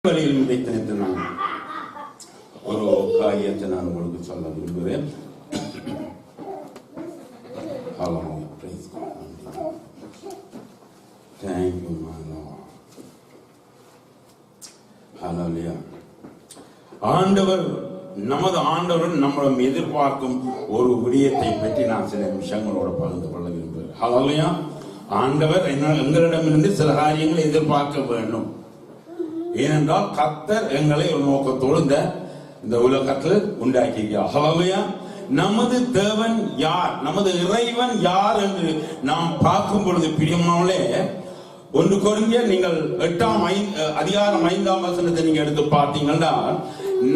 வழியில் நினைத்து நான் ஒரு காரியத்தை நான் உங்களுக்கு சொல்ல விரும்புகிறேன். ஆண்டவர் நமது ஆண்டவர் நம்மளும் எதிர்பார்க்கும் ஒரு விடயத்தை பற்றி நான் சில விஷயங்களோட பகிர்ந்து கொள்ள விரும்புகிறேன். ஹல்லேலூயா. ஆண்டவர் எங்களிடமிருந்து சில காரியங்களை எதிர்பார்க்க வேண்டும். ஏனென்றால் கர்த்தர் எங்களை ஒரு நோக்கத்தோடு இந்த உலகத்தில் உண்டாக்கியிருக்கிறார். ஹல்லேலூயா. நமது தேவன் யார், நமது இறைவன் யார் என்று நாம் பார்க்கும் பொழுது பிரியமானே 1 கொரிந்தியர் நீங்கள் 8ஆம் அதிகாரம் 5ஆம் வசனத்தை நீங்க எடுத்து பார்த்தீங்கன்னா,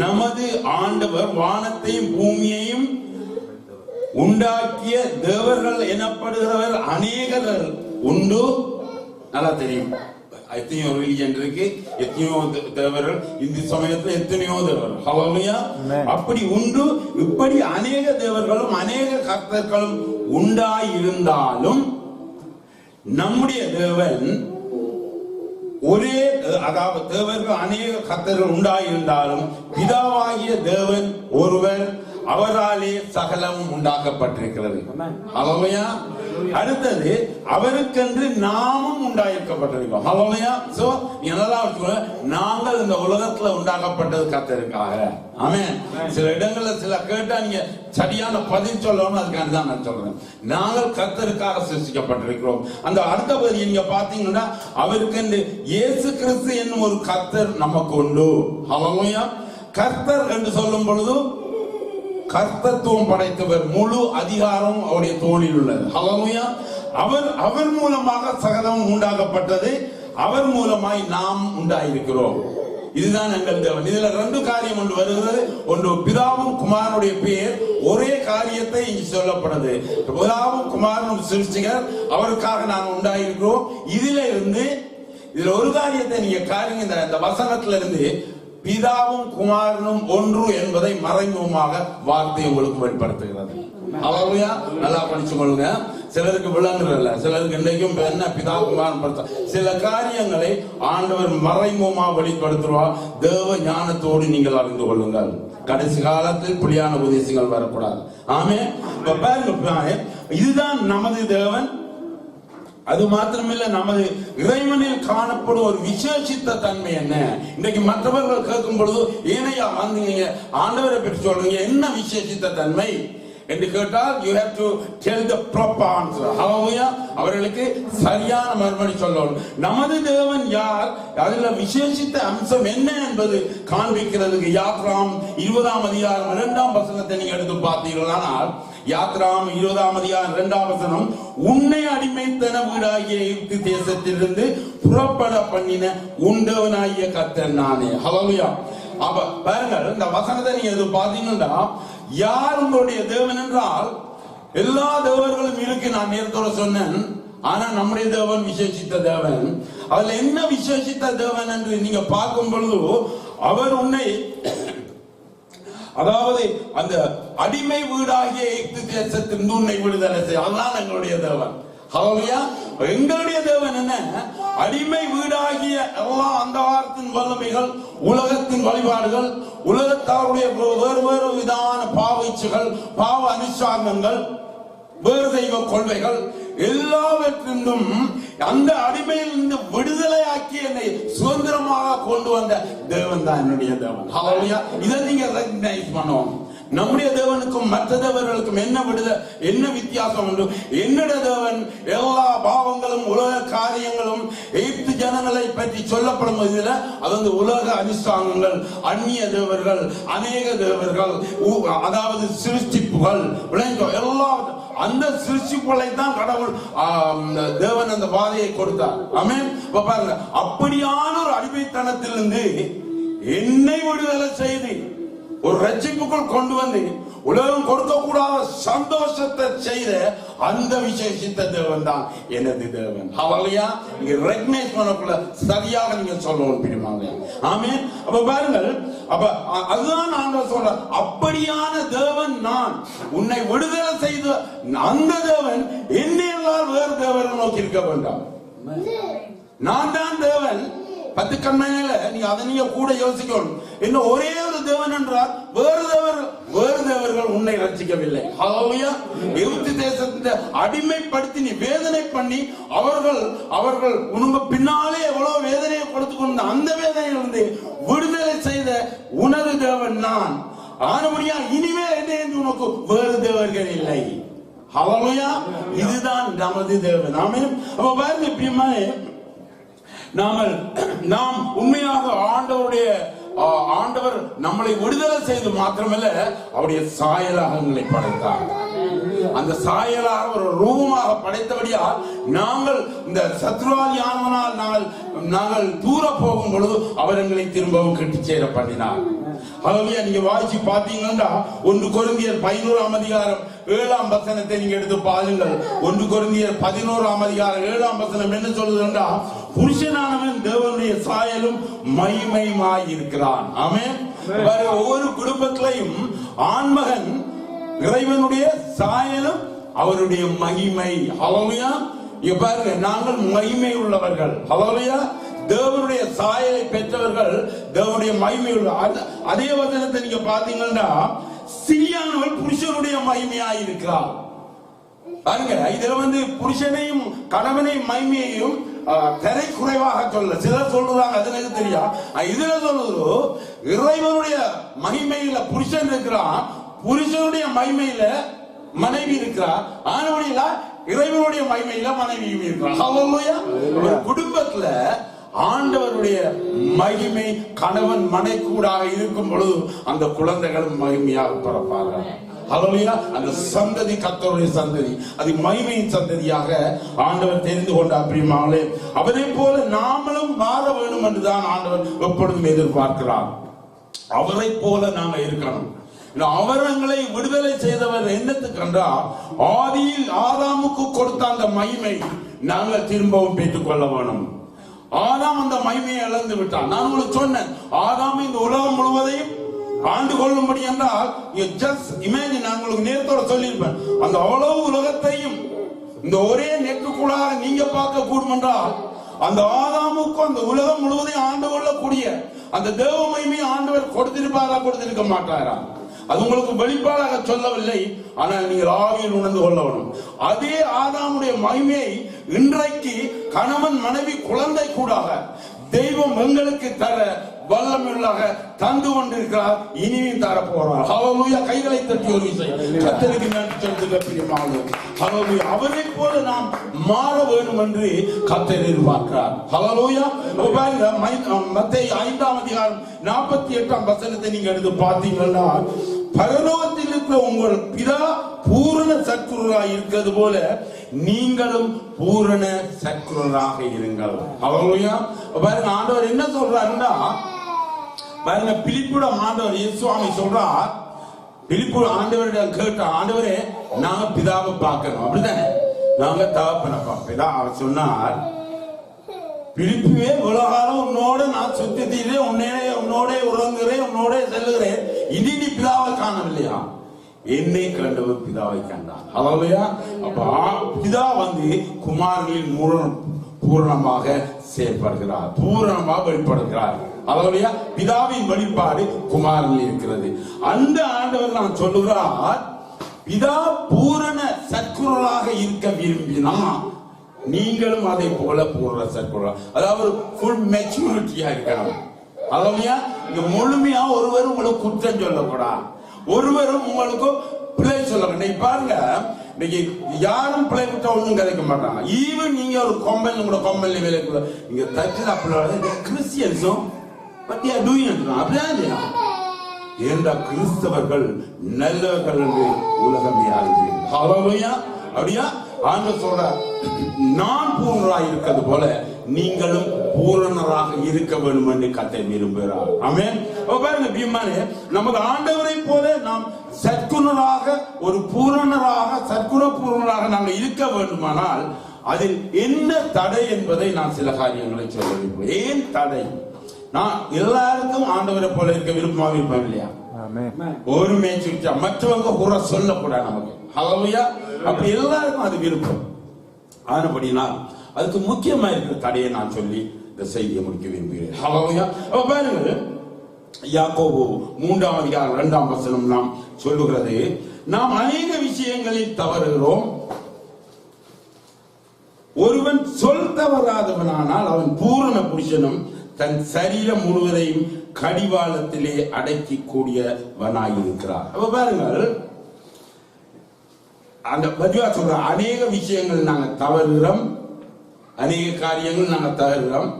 நமது ஆண்டவர் வானத்தையும் பூமியையும் உண்டாக்கிய தேவர்கள் எனப்படுகிறவர் அநேகர் உண்டு. நல்லா தெரியும், எத்தனையோ ரிலிஜன் இருக்கு, எத்தனையோ தேவர்கள், இந்த சமயத்துல எத்தனையோ தேவர்கள். ஹல்லேலூயா. அப்படி உண்டு. இப்படி அநேக தேவர்களும் அநேக கர்த்தர்களும் உண்டாயிருந்தாலும் நம்முடைய தேவன் ஒரே, அதாவது தேவர்கள் அநேக கர்த்தர்கள் உண்டாயிருந்தாலும் பிதாவாகிய தேவன் ஒருவர், அவராலே சகலமும் உண்டாக்கப்பட்டிருக்கிறது. ஹல்லேலூயா. அடுத்தது, அவருக்கென்று நாமும் உண்டாக்கப்பட்டிருக்கிறோம். ஹல்லேலூயா. சோ நாங்கள் இந்த உலகத்துல உண்டாக்கப்பட்டது கர்த்தருக்காக. ஆமென். சில இடங்கள்ல சில கேட்டா நீங்க சரியான பதில் சொல்லணும், அதுக்காக தான் நான் சொல்றேன். நாங்கள் கர்த்தருக்காக சிருஷ்டிக்கப்பட்டிருக்கிறோம். அந்த அடுத்த பகுதியை நீங்க பாத்தீங்கன்னா, அவருக்கென்று இயேசு கிறிஸ்து என்னும் ஒரு கர்த்தர் நமக்கு உண்டு. ஹல்லேலூயா. கர்த்தர் என்று சொல்லும் பொழுது கர்த்தத்துவம் படைத்தவர், முழு அதிகாரம் அவருடைய தோளில் உள்ளது. ஹல்லேலூயா. அவர் மூலமாக சகலமும் உண்டாக்கப்பட்டது, அவர் மூலமாய் நாம் உண்டாயிருக்கிறோம். இதுதான் எங்கள் தேவன். இதுல 2 காரியம் ஒன்று வருகிறது. ஒன்று, பிதாவும் குமாரனுடைய பெயர் ஒரே காரியத்தை இங்கு சொல்லப்படுது. பிதாவும் குமாரனும் சிருஷ்டிகர், அவருக்காக நாம் உண்டாயிருக்கிறோம். இதுல ஒரு காரியத்தை நீங்க காரியம், இந்த வசனத்துல இருந்து பிதாவும் குமாரனும் ஒன்று என்பதை மறைமுகமாக வார்த்தை உங்களுக்கு வெளிப்படுத்துகிறது. ஹல்லேலூயா. நல்லா படிச்சு கொள்ளுங்க. சிலருக்கு விளங்குறதில்ல, சிலருக்கு இன்றைக்கும் என்ன பிதா குமாரன் சில காரியங்களை ஆண்டவர் மறைமுகமாக வெளிப்படுத்துவார். தேவ ஞானத்தோடு நீங்கள் அறிந்து கொள்ளுங்கள். கடைசி காலத்தில் புலியான உபதேசங்கள் வரக்கூடாது. ஆமென். பாருங்க, இதுதான் நமது தேவன். அது மாத்திரமில்ல, நமது இறைவனில் காணப்படும் ஒரு விசேஷித்த தன்மை என்ன. இன்றைக்கு மற்றவர்கள் கேட்கும் பொழுது, ஏனையா வந்தீங்க ஆண்டவரை பற்றி சொல்றீங்க, என்ன விசேஷித்த தன்மை என்று கேட்டால், you have to tell the proper answer. ஹல்லேலூயா. அவர்களுக்கு சரியான மறுமொழி சொல்லணும். நமது தேவன் யார், அதுல விசேஷித்த அம்சம் என்ன என்பது காண்பிக்கிறதுக்கு யாத்ராம் 20ஆம் அதிகாரம் 2ஆம் வசனத்தை நீங்க எடுத்து பார்த்தீர்களானால், யாத்ராம் 20ஆம் அதிகாரம் 2ஆம் வசனம், உன்னை அடிமைத்தன வீடாகிய எகிப்து தேசத்திலிருந்து புறப்பட பண்ணின உண்டவனாகிய கர்த்தர் நானே. ஹல்லேலூயா. அப்ப பாருங்கள், இந்த வசனத்தை நீங்க எது பாத்தீங்கன்னா, யார் உங்களுடைய தேவன் என்றால், எல்லா தேவர்களும் இருக்கு, நான் நேரத்தோட சொன்னேன். ஆனா நம்முடைய தேவன் விசேஷித்த தேவன். அதுல என்ன விசேஷித்த தேவன் என்று நீங்க பார்க்கும் பொழுது, அவர் உன்னை, அதாவது அந்த அடிமை வீடாகிய எகிப்து தேசத்திலிருந்து உன்னை விடுதலை செய்ய, அதுதான் எங்களுடைய தேவன். ஹல்லேலூயா. எங்களுடைய தேவன் என்ன, அடிமை வீடாகிய எல்லா அந்தகாரத்தின் வல்லமைகள், உலகத்தின் வழிபாடுகள், உலகத்தாருடைய வேறு வேறு விதமான பாவச்சைகள், பாவ அனுஷ்டானங்கள், வேறு தெய்வ கொள்கைகள் எல்லாவற்றிலும் அந்த அடிமையிலிருந்து விடுதலையாக்கி என்னை சுதந்திரமாக கொண்டு வந்த தேவன் தான் என்னுடைய தேவன். ஹல்லேலூயா. இதை நீங்க ரெகக்னைஸ் பண்ணுவோம். நம்முடைய தேவனுக்கும் மற்ற தேவர்களுக்கும் என்ன விடுதலை, என்ன வித்தியாசம் உண்டு? என்னுடைய தேவன் எல்லா பாவங்களும் உலக காரியங்களும் எகிப்து ஜனங்களை பற்றி சொல்லப்படும் இதில் அது வந்து உலக அனுஷ்டானங்கள், அந்நிய தேவர்கள், அநேக தேவர்கள், அதாவது சிருஷ்டிப்புகள், எல்லா அந்த சிருஷ்டிப்புகளை தான் கடவுள் தேவன் அந்த பாதையை கொடுத்தார். ஆமென். பாருங்க, அப்படியான ஒரு அடிமைத்தனத்திலிருந்து என்னை விடுதலை செய்து ஒரு ரட்சிப்புக்குள் கொண்டு வந்து உலகம் கொடுக்க கூடாத சந்தோஷத்தை செய்த அந்த விசேஷித்த தேவன் தான் எனது தேவன். ஹல்லேலூயா. இங்க ரெகக்னைஸ் பண்ணக்குள்ள சரியாக நீங்க சொல்லணும் பிரியமானவர்களே. ஆமென். அப்ப பாருங்கள், அப்ப அதுதான் ஆண்டவர் சொல்ற, அப்படியான தேவன் நான், உன்னை விடுதலை செய்த அந்த தேவன் என்னை எல்லாம் வேறு தேவரை நோக்கி இருக்க வேண்டாம். நான் தான் தேவன். 10 கண்மலையில நீங்க அதை நீங்க கூட யோசிக்கணும். இன்னும் ஒரே ஒரு தேவன் என்றால் வேறு தேவர்கள் உன்னை ரட்சிக்கவில்லை. ஹல்லேலூயா. எகிப்து தேசத்தை அடிமைப்படுத்தி நீ வேதனை பண்ணி அவர்கள் உனக்கு பின்னாலே எவ்வளவு வேதனையை கொடுத்து கொண்ட அந்த வேதனையிலிருந்து விடுதலை செய்த உனது தேவன் நான். ஆனபடியா இனிமேல் என்ன உனக்கு வேறு தேவர்கள் இல்லை. ஹல்லேலூயா. இதுதான் நமது தேவன். ஆமென். அப்ப பாருங்க பிரியமானே, நாம் உண்மையாக ஆண்டவர் நம்மளை விடுதலை செய்து மாத்திரமல்ல, அவருடைய சாயலாகங்களை படைத்தார். அந்த சாயலாக ஒரு ரூபமாக படைத்தபடியால் நாங்கள் இந்த சத்ருவாதியானவனால் நாங்கள் தூர போகும் பொழுது அவர் எங்களை திரும்பவும் கட்டி சேர பண்ணினார். ஹல்லேலூயா. நீங்க வாசிச்சு பாத்தீங்கன்னா 1 கொரிந்தியர் 11ஆம் அதிகாரம் 7ஆம் வசனத்தை நீங்க எடுத்து பாருங்கள். 1 கொரிந்தியர் 11ஆம் அதிகாரம் 7ஆம் வசனம் என்ன சொல்லுதுன்னா, புருஷனானவன் தேவனுடைய சாயலும் மகிமையுமாய் இருக்கிறான். ஆமென். ஒவ்வொரு குடும்பத்திலையும் ஆண்மகன் இறைவனுடைய சாயலும் அவருடைய மகிமை. ஹல்லேலூயா. இங்க பாருங்க, நாங்கள் மகிமை உள்ளவர்கள். ஹல்லேலூயா. தேவனுடைய சாயலை பெற்றவர்கள், தேவனுடைய மகிமை உள்ள. அதே வசனத்தை நீங்க பாத்தீங்கன்னா, ஸ்திரியானவள் புருஷனுடைய மகிமையாய் இருக்கிறார். பாருங்க, இதுல புருஷனையும் கணவனையும் மகிமையையும் தரை குறைவாக சொல்ல சிலர் சொல்றாங்க, அது எனக்கு தெரியும். இதுல சொல்லுதோ இறைவனுடைய மகிமையில புருஷன் இருக்கிறான், புருஷனுடைய மகிமையில மனைவி இருக்கிறார். ஆனவழியில இறைவனுடைய மகிமையில மனைவியும் இருக்கிறார். ஹல்லேலூயா. ஒரு குடும்பத்துல ஆண்டவருடைய மகிமை கணவன் மனைக்கூடாக இருக்கும் பொழுது அந்த குழந்தைகளும் மகிமையாக பிறப்பார்கள். ஹல்லேலூயா. அந்த சந்ததி கர்த்தருடைய சந்ததி, அது மகிமையின் சந்ததியாக ஆண்டவர் தெரிந்து கொண்டார். பிரியமானவர்களே, அவரை போல நாமளும் மாற வேண்டும் என்றுதான் ஆண்டவர் எப்பொழுதும் எதிர்பார்க்கிறார். அவரை போல நாம இருக்கணும். அவரங்களை விடுதலை செய்தவர் என்னத்துக்கு என்றால், ஆதியில் ஆதாமுக்கு கொடுத்த அந்த மகிமை நாங்கள் திரும்பவும் பெற்றுக் கொள்ள வேணும். ஆதாம் அந்த மகிமையை இழந்து விட்டான். நான் உங்களுக்கு சொன்னேன், ஆதாம் இந்த உலகம் முழுவதையும் ஆண்டு கொள்ளும்படி என்றால், ஜஸ்ட் இமேஜின், நான் உங்களுக்கு நேரத்தோட சொல்லியிருப்பேன், அந்த அவ்வளவு உலகத்தையும் இந்த ஒரே நெட்டுக்குள்ளாக நீங்க பார்க்க கூடும் என்றால், அந்த ஆதாமுக்கும் அந்த உலகம் முழுவதையும் ஆண்டு கொள்ளக்கூடிய அந்த தேவ மகிமையை ஆண்டவர் கொடுத்திருப்பாரா, கொடுத்திருக்க மாட்டாரா? அது உங்களுக்கு வெளிப்பாடாக சொல்லவில்லை, ஆனால் நீங்கள் ஆவியில் உணர்ந்து கொள்ள வேண்டும். அதே ஆதாமுடைய மகிமையை இன்றைக்கு கணவன் மனைவி குழந்தை கூடாக தெய்வம் எங்களுக்கு தர வல்லமையுள்ளாக தந்து கொண்டிருக்கிறார், இனியும் தர போறார். ஹல்லேலூயா. கைகளை தட்டி ஒரு விஷயம் கர்த்தருக்கு நன்றி செலுத்துக பிரியமானவர்களே. ஹல்லேலூயா. அவரை போல நாம் மாற வேண்டும் என்று கர்த்தர் எதிர்பார்க்கிறார். ஹல்லேலூயா. மத்தேயு 5ஆம் அதிகாரம் 48ஆம் வசனத்தை நீங்க எடுத்து பார்த்தீங்கன்னா, பரலோகத்தில் இருக்கிற உங்கள் பிதா பூரண சத்குருராய் இருக்கிறது போல நீங்களும் பூரண சத்குருராக இருங்கள். ஹல்லேலூயா. பாருங்க, ஆண்டவர் என்ன சொல்றாருன்னா, பாருங்க, பிலிப்பிடம் ஆண்டவர் இயேசுவாமி சொல்றார், பிலிப்பு ஆண்டவரிடம் கேட்ட, ஆண்டவரே நாங்க பிதாவை பார்க்கணும், அப்படித்தானே, நாங்க தகப்பனை பார்ப்பதா அவர் சொன்னார். பிலிப்புவே, உலகாலம் உன்னோட நான் சுத்திட்டேன், உன்னோட உறங்குறேன், உன்னோட செல்லுகிறேன், இனி நீ பிதாவை காணவில்லையா? என்னை கண்டவர் பிதாவை கண்டார். ஹல்லேலூயா. அப்ப பிதா குமாரனில் பூரணமாக செயல்படுகிறார், பூரணமாக வெளிப்படுகிறார். ஹல்லேலூயா. பிதாவின் வெளிப்பாடு குமாரனில் இருக்கிறது. அந்த ஆண்டவர் நான் சொல்லுகிறார், பிதா பூரண சத்குருவாக இருக்க விரும்பினா நீங்களும் அதை போல பூரண சத்குரு, அதாவது ஃபுல் மெச்சூரிட்டியா இருக்கணும். ஹல்லேலூயா. இங்க முழுமையா ஒருவரும் உங்களுக்கு குற்றம் சொல்லக்கூடாது, ஒருவரும் உங்களுக்கு பிழை சொல்ல பாருங்க. இன்னைக்கு யாரும் பிழை விட்ட ஒன்றும் கிடைக்க மாட்டாங்க. ஈவன் நீங்க ஒரு கொம்பல் கூட கொம்பல் வேலைக்குள்ள நீங்க தட்டு அப்படி கிறிஸ்டியன்ஸும் பத்தியா டூயிங் அப்படிதான் இல்லையா? ஏண்டா கிறிஸ்தவர்கள் நல்லவர்கள் என்று உலகம் யாருது. ஹல்லேலூயா. அப்படியா ஆண்டவர் சொல்றார், நான் பூரணராக இருக்கிறது போல நீங்களும் பூரணராக இருக்க வேண்டும் என்று கர்த்தர் விரும்புகிறார். ஆமென். பாருங்க பிரியமானே, நமது ஆண்டவரை போல நாம் சத்குணராக, ஒரு பூரணராக, சத்குண பூரணராக நாங்கள் இருக்க வேண்டுமானால் அதில் என்ன தடை என்பதை நான் சில காரியங்களை சொல்ல வேண்டும். ஏன் தடை? நான் எல்லாருக்கும் ஆண்டவரை போல இருக்க விருப்பமாக இருப்பேன் இல்லையா? ஒரு மேய்ச்சி மற்றவங்க கூட சொல்லக்கூடாது நமக்கு. ஹல்லேலூயா. அப்படி எல்லாருக்கும் அது விருப்பம். ஆனபடினால் அதுக்கு முக்கியமா இருக்கிற தடையை நான் சொல்லி இந்த செய்தியை முடிக்க விரும்புகிறேன். ஹல்லேலூயா. அப்ப பாருங்க, யாக்கோபு 3ஆம் அதிகாரம் 2ஆம் வசனம் நாம் சொல்லுகிறது, நாம் அநேக விஷயங்களில் தவறுகிறோம். ஒருவன் சொல் தவறாதவனானால் அவன் பூரண புருஷனும் தன் சரீரம் முழுவதையும் கடிவாளத்திலே அடக்கி கூடியவனாயிருக்கிறார். அப்ப பாருங்கள், அந்த பத்வா சொல்ற அநேக விஷயங்கள் நாங்க தவறுகிறோம், அநேக காரியங்கள் நாங்க தவறுகிறோம்.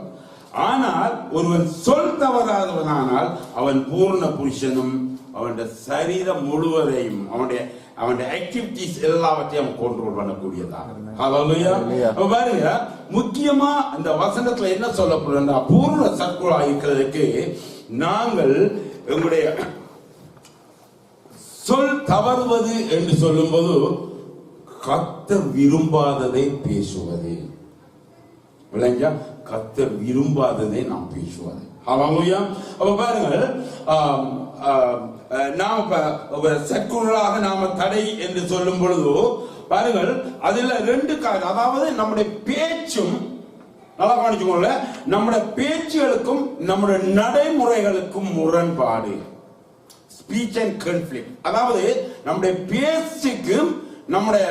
ஆனால் ஒருவன் சொல் தவறாதவனானால் அவன் பூர்ண புருஷனும் அவனுடைய சரீரம் முழுவதையும் அவனுடைய ஆக்டிவிட்டிஸ் எல்லாவற்றையும் கண்ட்ரோல் பண்ணக்கூடியதாக. ஹல்லேலூயா. பாருங்க, முக்கியமா அந்த வசனத்துல என்ன சொல்லப்படுறா, பூர்ண சர்க்குலா இருக்கிறதுக்கு நாங்கள் எங்களுடைய சொல் தவறுவது என்று சொல்லும்போது கர்த்தர் விரும்பாததை பேசுவது. விளங்கியா? கர்த்தர் விரும்பாததை நாம் பேசுவது. ஹல்லேலூயா. அப்ப பாருங்கள், நாம் சர்க்குலராக நாம தடை என்று சொல்லும் பொழுது பாருங்கள், அதுல 2 காரணம். அதாவது நம்முடைய பேச்சும், நல்லா கவனிச்சுக்கோங்க, நம்முடைய பேச்சுகளுக்கும் நம்முடைய நடைமுறைகளுக்கும் முரண்பாடு, ஸ்பீச் அண்ட் கான்ஃப்ளிக்ட். அதாவது நம்முடைய பேச்சுக்கும் நம்முடைய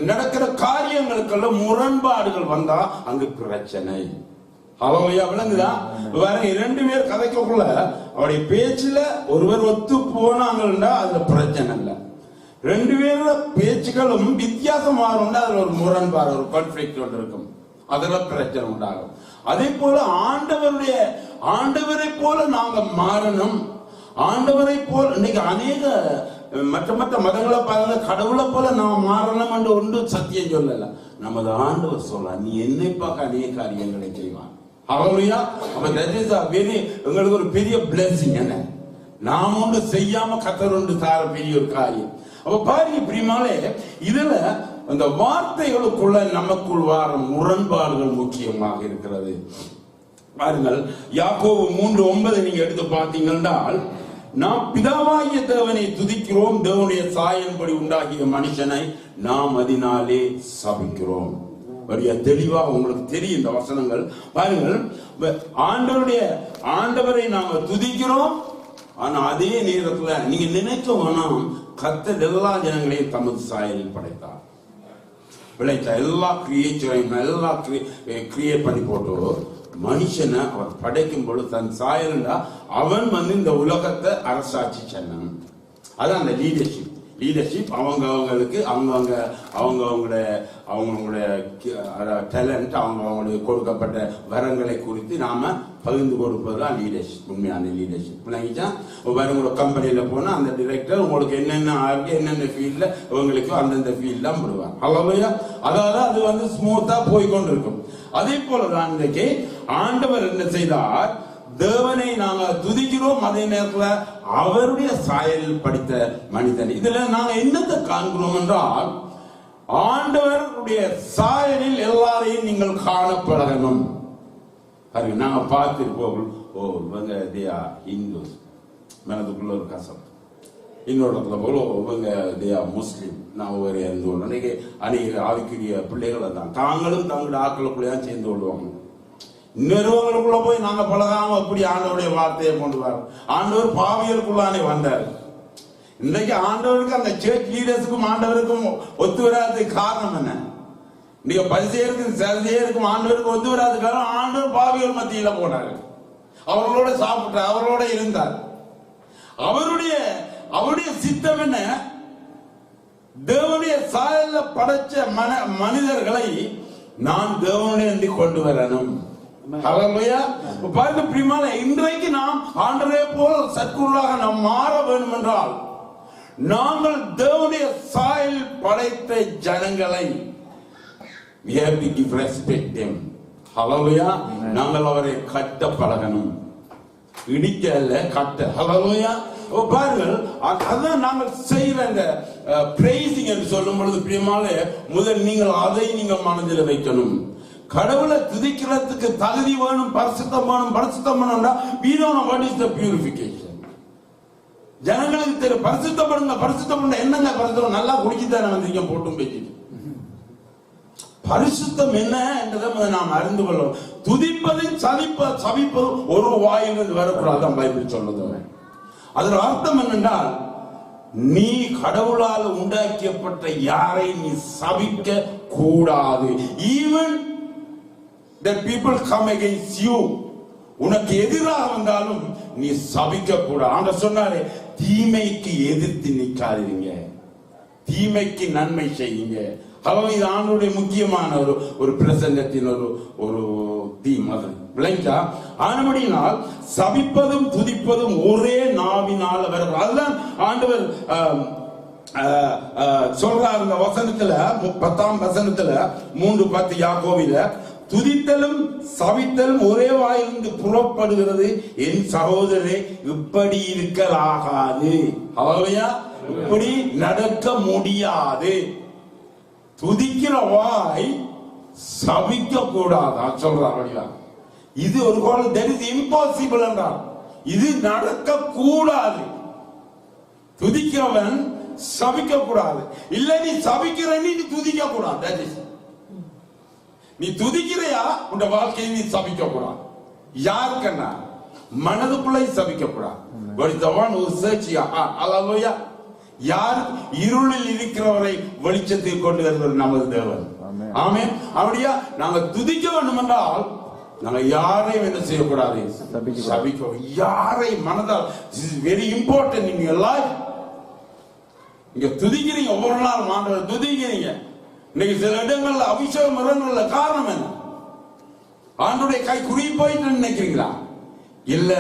நடக்கிற காரியங்களுக்குள்ள முரண்பாடுகள் வந்தா அங்கு பிரச்சனை. ஹல்லேலூயா. விளங்குதா? வேற 2 பேர் கதைக்குள்ள அவருடைய பேச்சுல ஒருவர் ஒத்து போனாங்கன்னா அதுல பிரச்சனை இல்லை. 2 பேரோட பேச்சுகளும் வித்தியாசமா இருந்தா அதுல ஒரு முரண்பாடு, ஒரு கான்ஃப்ளிக்ட் ஒன்று இருக்கும், அதுல பிரச்சனை உண்டாகும். அதே போல ஆண்டவரை போல நாங்க மாறணும். ஆண்டவரை போல இன்னைக்கு அநேக மற்ற மதங்களை பாருங்க, கடவுளை போல நாம் மாறணும் என்று ஒன்று சத்தியம் சொல்லல. நமது ஆண்டவர் சொல்ல, நீ என்னை பார்க்க அநேக காரியங்களை செய்வான். ஹல்லேலூயா. எங்களுக்கு ஒரு பெரிய பிளெஸிங். என்ன நாம் ஒன்று செய்யாம கர்த்தர் ஒன்று தார பெரிய ஒரு காரியம். அப்ப பாருங்க பிரியமானே, இதுல அந்த வார்த்தைகளுக்குள்ள நமக்குள் வார முரண்பாடுகள் முக்கியமாக இருக்கிறது. பாருங்கள், யாக்கோபு 3:9 நீங்க எடுத்து பார்த்தீங்கன்னா, நாம் பிதாவாகிய தேவனை துதிக்கிறோம், தேவனுடைய சாயலின்படி உண்டாகிய மனுஷனை நாம் அதனாலே சபிக்கிறோம். தெளிவாக உங்களுக்கு தெரியும் இந்த வசனங்கள். பாருங்கள், ஆண்டவரை நாம துதிக்கிறோம், ஆனா அதே நேரத்துல நீங்க நினைக்க வேணாம், கர்த்தர் எல்லா ஜனங்களையும் தமது சாயலில் படைத்தார். விளைச்சா எல்லா கிரியேச்சரையும் எல்லாம் கிரியேட் பண்ணி போட்டு மனுஷனை அவர் படைக்கும் பொழுது தன் சாயல்டா அவன் இந்த உலகத்தை அரசாட்சி சென்னன். அதான் அந்த லீடர்ஷிப் அவங்களுக்கு அவங்களுடைய டேலண்ட், அவங்களுக்கு கொடுக்கப்பட்ட வரங்களை குறித்து நாம பகிர்ந்து கொடுப்பதுதான் லீடர்ஷிப், உண்மையான லீடர்ஷிப். உங்களோட கம்பெனியில போனா அந்த டிரெக்டர் உங்களுக்கு என்னென்ன ஃபீல்ட்ல உங்களுக்கு அந்தந்த ஃபீல்ட் தான் போடுவாங்க. ஹல்லேலூயா. அதாவது அது ஸ்மூத்தா போய்கொண்டு இருக்கும். அதே போலதான் இன்றைக்கு ஆண்டவர் என்ன செய்தார், தேவனை நாங்க துதிக்கிறோம், அதே நேரத்தில் அவருடைய சாயலில் படித்த மனிதன். இதுல நாங்க என்னத்தை காண்கிறோம் என்றால், ஆண்டவருடைய சாயலில் எல்லாரையும் நீங்கள் காணப்படணும். நாங்க பார்த்திருப்போம், ஓ இவங்க ஹிந்துஸ், மனதுக்குள்ள ஒரு கசம். இன்னொரு இடத்துல போல இவங்க முஸ்லீம், நான் ஒரு இன்னைக்கு அநேக ஆவிக்குரிய பிள்ளைகளை தான் தாங்களும் தங்களுடைய ஆக்களுக்குள்ளே சேர்ந்து கொள்வாங்க. நிறுவனங்களுக்குள்ள போய் நாங்க பழகாம அப்படி ஆண்டவருடைய வார்த்தையை கொண்டு வரோம். ஆண்டவர் பாவியலுக்குள்ளானே வந்தார். இன்னைக்கு ஆண்டவருக்கு அந்த சர்ச் லீடர்ஸுக்கும் ஆண்டவருக்கும் ஒத்து வராததுக்கு காரணம் என்ன? நீங்க பரிசேயருக்கும் சரிசேயருக்கும் ஆண்டவருக்கு ஒத்து வராத காரணம், ஆண்டவர் பாவியல் மத்தியில போனாரு, அவர்களோட சாப்பிட்டார், அவர்களோட இருந்தார். அவருடைய சித்தம் என்ன? தேவனுடைய சாயல்ல படைச்ச மனிதர்களை நான் தேவனுடைய கொண்டு வரணும். பாருங்க பிரியமான, இன்றைக்கு நாம் ஆண்டவரை போல் சற்குருளாக நாம் மாற வேண்டும் என்றால், நாங்கள் தேவனுடைய சாயல் படைத்த ஜனங்களை we have to give respect them. ஹல்லேலூயா. நாங்கள் அவரை கட்ட பழகணும், இடிக்கல கட்ட. ஹல்லேலூயா. பாருங்கள், அதான் நாங்கள் செய்யற இந்த பிரைசிங் என்று சொல்லும் பொழுது பிரியமான, முதல் நீங்கள் மனதில் வைக்கணும். கடவுளை துதிக்கிறதுக்கு தகுதி வேணும், பரிசுத்தம் வேணும்னா we don't know what is the purification. ஜனங்களுக்கு தெரியும் பரிசுத்தப்படுங்க, என்னங்க பரிசுத்தம், நல்லா குடிச்சுதானே வந்தீங்க போட்டும் பேச்சு. பரிசுத்தம் என்ன என்றதை நாம் அறிந்து கொள்ளும். துதிப்பதும் சபிப்பதும் ஒரு வாயிலிருந்து வரக்கூடாது பைபிள் சொல்லுது. அதன் அர்த்தம் என்னென்றால், நீ கடவுளால் உண்டாக்கியப்பட்ட யாரை நீ சபிக்க கூடாது. Even that people come against you, உனக்கு எதிராக வந்தாலும் நீ சபிக்க கூடாது. ஆண்டவர் சொன்னாரே, தீமைக்கு எதிர்த்து நிக்காதீங்க, தீமைக்கு நன்மை செய்யுங்க. இது ஆண்டவருடைய முக்கியமான ஒரு பிரசங்கத்தின் ஒரு தீம். அது விளங்கா? ஆனபடியினால் சபிப்பதும் துதிப்பதும் ஒரே நாவினால் வரும். அதுதான் ஆண்டவர் சொல்றார் இந்த வசனத்துல, 10ஆம் வசனத்துல 3:10 யாக்கோபில, துதித்தலும் சபித்தலும் ஒரே வாயிலிருந்து புறப்படுகிறது, என் சகோதரரே இப்படி இருக்கலாகாது. ஹல்லேலூயா. இப்படி நடக்க முடியாது. துதிக்கிற வாய் சபிக்க கூடாது சொல்றாங்க. இது ஒரு கோல், that is impossible என்றார். இது நடக்க கூடாது. துதிக்கிறவன் சபிக்க கூடாது. இல்ல நீ சபிக்கிற நீ துதிக்க கூடாது. that is, நீ துதிக்கிறையா உன் வாழ்க்கையை நீ சபிக்க கூடாது. யாருக்கன்னா மனதுக்குள்ளே சபிக்க கூடாது. what is the one who search your heart? ஹல்லேலூயா. யார் இருளில் இருக்கிறவரை வெளிச்சத்தில் கொண்டு வருவது நமது தேவன். ஆமென். அப்படியா நாங்க துதிக்க வேண்டும் என்றால் நாங்க யாரையும் என்ன செய்யக்கூடாது, சபிக்க. யாரை மனதால், very important in your life. இங்க துதிக்கிறீங்க, ஒவ்வொரு நாள் ஆண்டவரை துதிக்கிறீங்க. இன்னைக்கு சில இடங்கள்ல அபிஷேகம் இடங்கள்ல காரணம் என்ன? ஆண்டவருடைய கை குறி போயிட்டு நினைக்கிறீங்களா? இல்ல,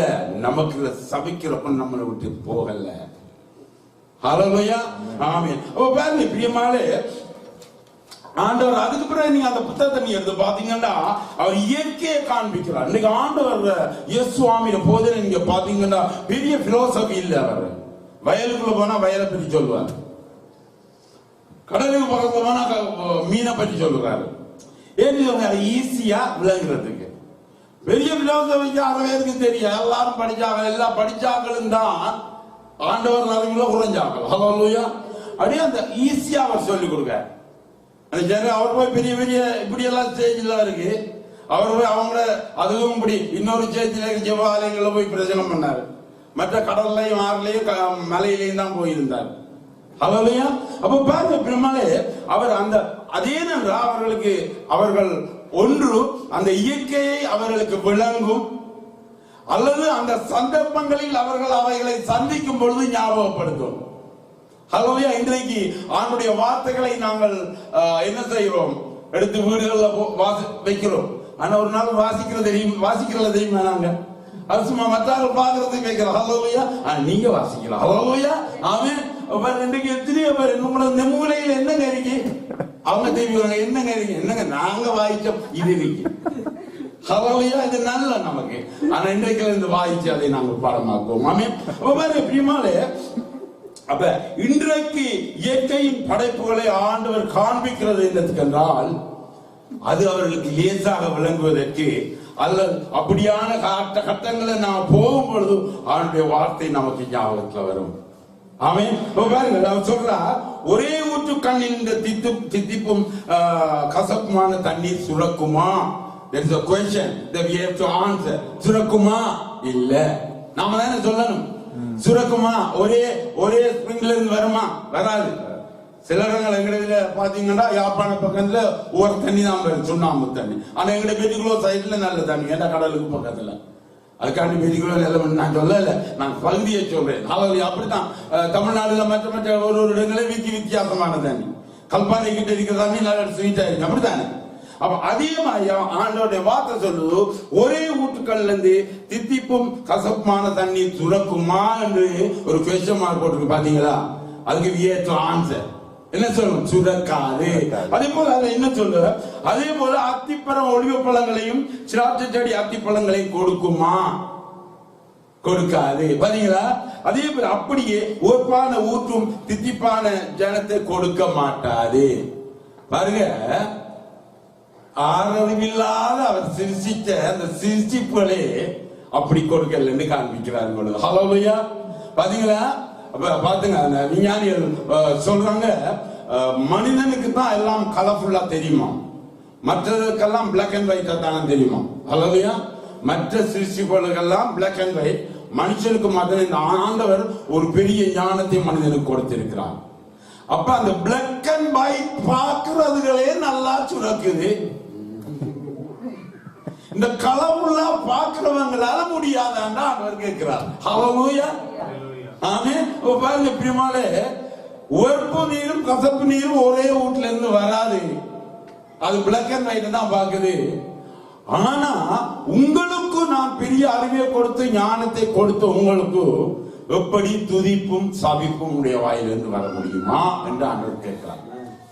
நமக்கு சபிக்கிறப்ப நம்மளை விட்டு போகல. ஹல்லேலூயா. ஆமென். அப்ப பாருங்க பிரியமானே, ஆண்டவர் அதுக்கு பிறகு நீங்க அந்த புத்தகத்தை நீ எடுத்து பாத்தீங்கன்னா அவர் இயற்கையை காண்பிக்கிறார். இன்னைக்கு ஆண்டவர் இயேசுவாமியோட போதனை நீங்க பாத்தீங்கன்னா பெரிய பிலோசபி இல்ல. அவர் வயலுக்குள்ள போனா வயலை பற்றி சொல்லுவார், கடலுக்கு பக்கத்துல போனா மீனை பற்றி சொல்லுறாரு. ஏன்னு ஈஸியா விளங்குறதுக்கு. பெரிய பிலோசபிக்கு 6 பேருக்கு தெரியும், எல்லாரும் படிச்சாங்க. எல்லா படிச்சாக்களும் தான் ஆண்டவர் அறிவுல குறைஞ்சாங்க. ஹல்லேலூயா. அப்படியே அந்த ஈஸியா அவர் சொல்லிக் கொடுக்க. அவர் போய் பெரிய பெரிய இப்படி எல்லாம் ஸ்டேஜ்ல இருக்கு. அவர் போய் அவங்க அதுவும் இப்படி இன்னொரு ஸ்டேஜ்ல ஜெபாலயங்கள்ல போய் பிரச்சனம் பண்ணாரு. மற்ற கடல்லையும் ஆறுலையும் மலையிலையும் தான் போயிருந்தார். ஹல்லேலூயா. அப்ப பாருங்க பெருமாளே, அவர் அந்த அதே அவர்களுக்கு அவர்கள் ஒன்று அந்த இயற்கையை அவர்களுக்கு விளங்கும், அல்லது அந்த சந்தர்ப்பங்களில் அவர்கள் அவைகளை சந்திக்கும் பொழுது ஞாபகப்படுத்தும். ஹல்லேலூயா. இன்றைக்கு ஆண்டவருடைய வார்த்தைகளை நாங்கள் என்ன செய்கிறோம், எடுத்து வீடுகளில் வைக்கிறோம். ஆனா ஒரு நாள் வாசிக்கிறத தெரியுமா? நாங்க அது சும்மா மற்றவர்கள் பார்க்கறதுக்கு வைக்கிறோம். ஹல்லேலூயா. நீங்க வாசிக்கலாம். ஹல்லேலூயா. ஆமென். இன்றைக்கு எத்தனையோ பேர் உங்களோட மூலையில் என்னங்க இருக்கு, அவங்க தெரிவிக்கிறாங்க என்னங்க இருக்கு, என்னங்க நாங்க வாய்ச்சோம் இது இருக்கு. ஹல்லேலூயா. இது நல்ல நமக்கு. ஆனா இன்றைக்கு இருந்து வாய்ச்சி அதை நாங்கள் பாடமாக்குவோம். ஆமென். பிரியமானே, அப்ப இன்றைக்கு இயற்கையின் படைப்புகளை ஆண்டவர் காண்பிக்கிறது என்றால் அது அவர்களுக்கு லேசாக விளங்குவதற்கு, அல்லது அப்படியான கட்டங்களை நாம் போகும் பொழுது ஆண்டுடைய வார்த்தை நமக்கு ஞாபகத்தில் வரும். ஆமென். பாருங்க, அவர் சொல்றார், ஒரே ஊற்று கண்ணின் தித்திப்பும் கசப்புமான தண்ணீர் சுரக்குமா? There is a question that we have to answer. சுரக்குமா? இல்ல, நாம தானே சொல்லணும். சுரக்குமா? ஒரே ஸ்பிரிங்ல இருந்து வருமா? வராது. சில இடங்கள் எங்க பாத்தீங்கன்னா யாழ்ப்பாண பக்கத்துல ஒரு தண்ணி தான் வரும், சுண்ணாம்பு தண்ணி. ஆனா எங்க பெட்டிகுலோ சைட்ல நல்ல தண்ணி, ஏன்னா கடலுக்கு பக்கத்துல. அதுக்காண்டி பெட்டிகுலோ நல்ல நான் சொல்லல, நான் பகுதியை சொல்றேன். அப்படித்தான் தமிழ்நாடுல மற்ற ஒரு இடங்களே வித்தியாசமான தண்ணி. கல்பானை கிட்ட இருக்கிற தண்ணி நல்ல ஸ்வீட்டா இருக்கு, அப்படித்தானே? அப்ப அதே மாதிரி ஆண்டவருடைய வார்த்தை சொல்லுது, ஒரே ஊற்றுக்கள்ல இருந்து தித்திப்பும் கசப்புமான தண்ணீர் சுரக்குமா என்று ஒரு கொஸ்டின் மார்க் போட்டுருக்கு. பாத்தீங்களா? அதுக்கு we have to answer. என்ன சொல்லணும்? சுரக்காது. அதே போல அதை என்ன சொல்ற, அதே போல அத்திப்பழம் ஒளிவ பழங்களையும் திராட்சை செடி அத்திப்பழங்களையும் கொடுக்குமா? கொடுக்காது. பாத்தீங்களா? அதே போல அப்படியே ஒப்பான ஊற்றும் தித்திப்பான ஜனத்தை கொடுக்க மாட்டாது. பாருங்க, ஆறறிவில்லாத அவர் சிரிச்சிட்ட அந்த சிரிச்சிப்புகளே அப்படி கொடுக்கலன்னு காண்பிக்கிறார். ஹல்லேலூயா. பாத்தீங்களா? பாத்துங்க, விஞ்ஞானிகள் சொல்றாங்க, மனிதனுக்கு தான் எல்லாம் கலர்ஃபுல்லா தெரியுமா, மற்றதற்கெல்லாம் பிளாக் அண்ட் ஒயிட்டா தானே தெரியுமா? அல்லையா? மற்ற சிருஷ்டிகளுக்கெல்லாம் பிளாக் அண்ட் ஒயிட். மனுஷனுக்கு மட்டும் இந்த ஆண்டவர் ஒரு பெரிய ஞானத்தை மனிதனுக்கு கொடுத்திருக்கிறார். அப்ப அந்த பிளாக் அண்ட் ஒயிட் பார்க்கிறதுகளே நல்லா சுரக்குது. இந்த கலவுள்ள பார்க்கிறவங்களால முடியாதாண்டா அவர் கேட்கிறார். ஹல்லேலூயா, ஆமென். பாருங்க பிரியமானே, உவர்ப்பு நீரும் கசப்பு நீரும் ஒரே வீட்டுல இருந்து வராது. அது பிளாக் அண்ட் ஒயிட் தான் பாக்குது. ஆனா உங்களுக்கு நான் பெரிய அறிவை கொடுத்து ஞானத்தை கொடுத்து உங்களுக்கு எப்படி துதிப்பும் சபிப்பும் உடைய வாயிலிருந்து வர முடியுமா என்று ஆண்டவர் கேட்கிறார்.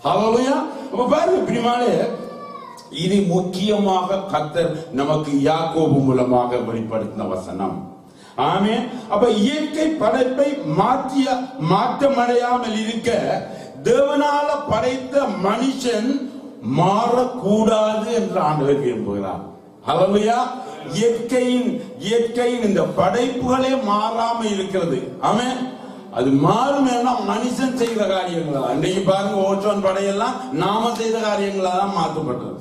ஹல்லேலூயா. அப்ப பாருங்க பிரியமானே, இது முக்கியமாக கர்த்தர் நமக்கு யாக்கோபு மூலமாக வெளிப்படுத்தின வசனம். ஆமென். அப்ப இயற்கை படைப்பை மாற்றமடையாமல் இருக்க தேவனால படைத்த மனுஷன் மாறக்கூடாது என்று ஆண்டவர் விரும்புகிறார். ஹல்லேலூயா. இயற்கையின் இந்த படைப்புகளே மாறாம இருக்கிறது. ஆமென். அது மாறும். மனுஷன் செய்த காரியங்களா? அன்றைக்கு பாருங்க, ஓசோன் படையெல்லாம் நாம செய்த காரியங்களா தான் மாற்றப்பட்டது.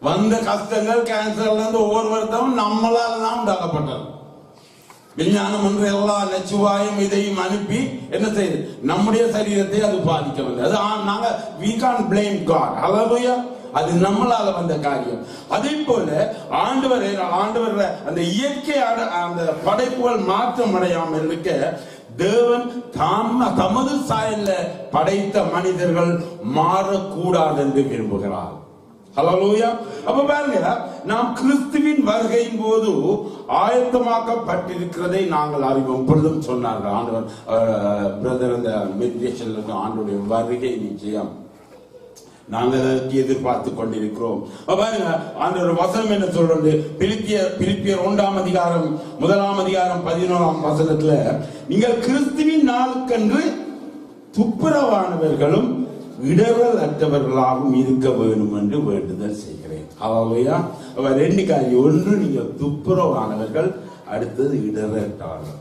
வந்த கஷ்டங்கள் கேன்சர்ல இருந்து ஒவ்வொருவரும் நம்மளால தான் உண்டாக்கப்பட்டது. விஞ்ஞானம் என்று எல்லா நச்சுவாயும் இதையும் அனுப்பி என்ன செய்யுது? நம்முடைய சரீரத்தை அது பாதிக்கவில்லை. அது நாங்க we can't blame God. ஹல்லேலூயா. அது நம்மளால வந்த காரியம். அதே போல ஆண்டவர் அந்த இயற்கை அந்த படைப்புகள் மாற்றம் அடையாமல் இருக்க தேவன் தமது சாயல்ல படைத்த மனிதர்கள் மாறக்கூடாது என்று விரும்புகிறார். ஹல்லேலூயா. அப்ப பாருங்க, நாம் கிறிஸ்துவின் வருகையின் போது ஆயத்தமாக்கப்பட்டிருக்கிறதை நாங்கள் அறிவோம். பொழுதும் சொன்னார்கள் ஆண்டவர் பிரதர் அந்த மெடிடேஷன்ல இருக்க ஆண்டோடைய வருகை நிச்சயம் நாங்கள் எதிர்பார்த்து கொண்டிருக்கிறோம். பாருங்க, ஆண்டவர் வசனம் என்ன சொல்றது? பிலிப்பியர் 1 அதிகாரம் 11 வசனத்துல, நீங்கள் கிறிஸ்துவின் நாளுக்கென்று துப்புரவானவர்களும் இடரல் அற்றவர்களாகவும் இருக்க வேண்டும் என்று வேண்டுதல் செய்கிறேன். ஹல்லேலூயா. ரெண்டு காரியம். ஒன்று, நீங்க துப்புரவானவர்கள். அடுத்தது இடரற்றவர்கள்.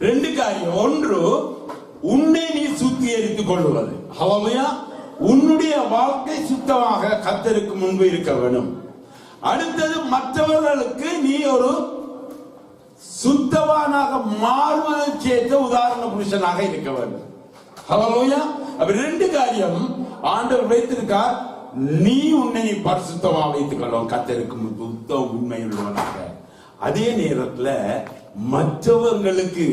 ரெண்டு காரியம். ஒன்று, உன்னை நீ சுத்திகரித்துக் கொள்வது. ஹல்லேலூயா. உன்னுடைய வாழ்க்கை சுத்தமாக கர்த்தருக்கு முன்பு இருக்க வேண்டும். அடுத்தது, மற்றவர்களுக்கு நீ ஒரு சுத்தவானாக மாறுவதற்கு ஏற்ற உதாரண புருஷனாக இருக்க வேண்டும். ஹல்லேலூயா. அப்ப ரெண்டு காரியம் ஆண்டவர் வைத்திருக்கார். நீ உன்னை பரிசுத்தமா வைத்துக் கொள்ளும் கர்த்தருக்கு முன்பு உத்தம உண்மையுள்ளவனாக. அதே நேரத்துல மற்றவர்களுக்கு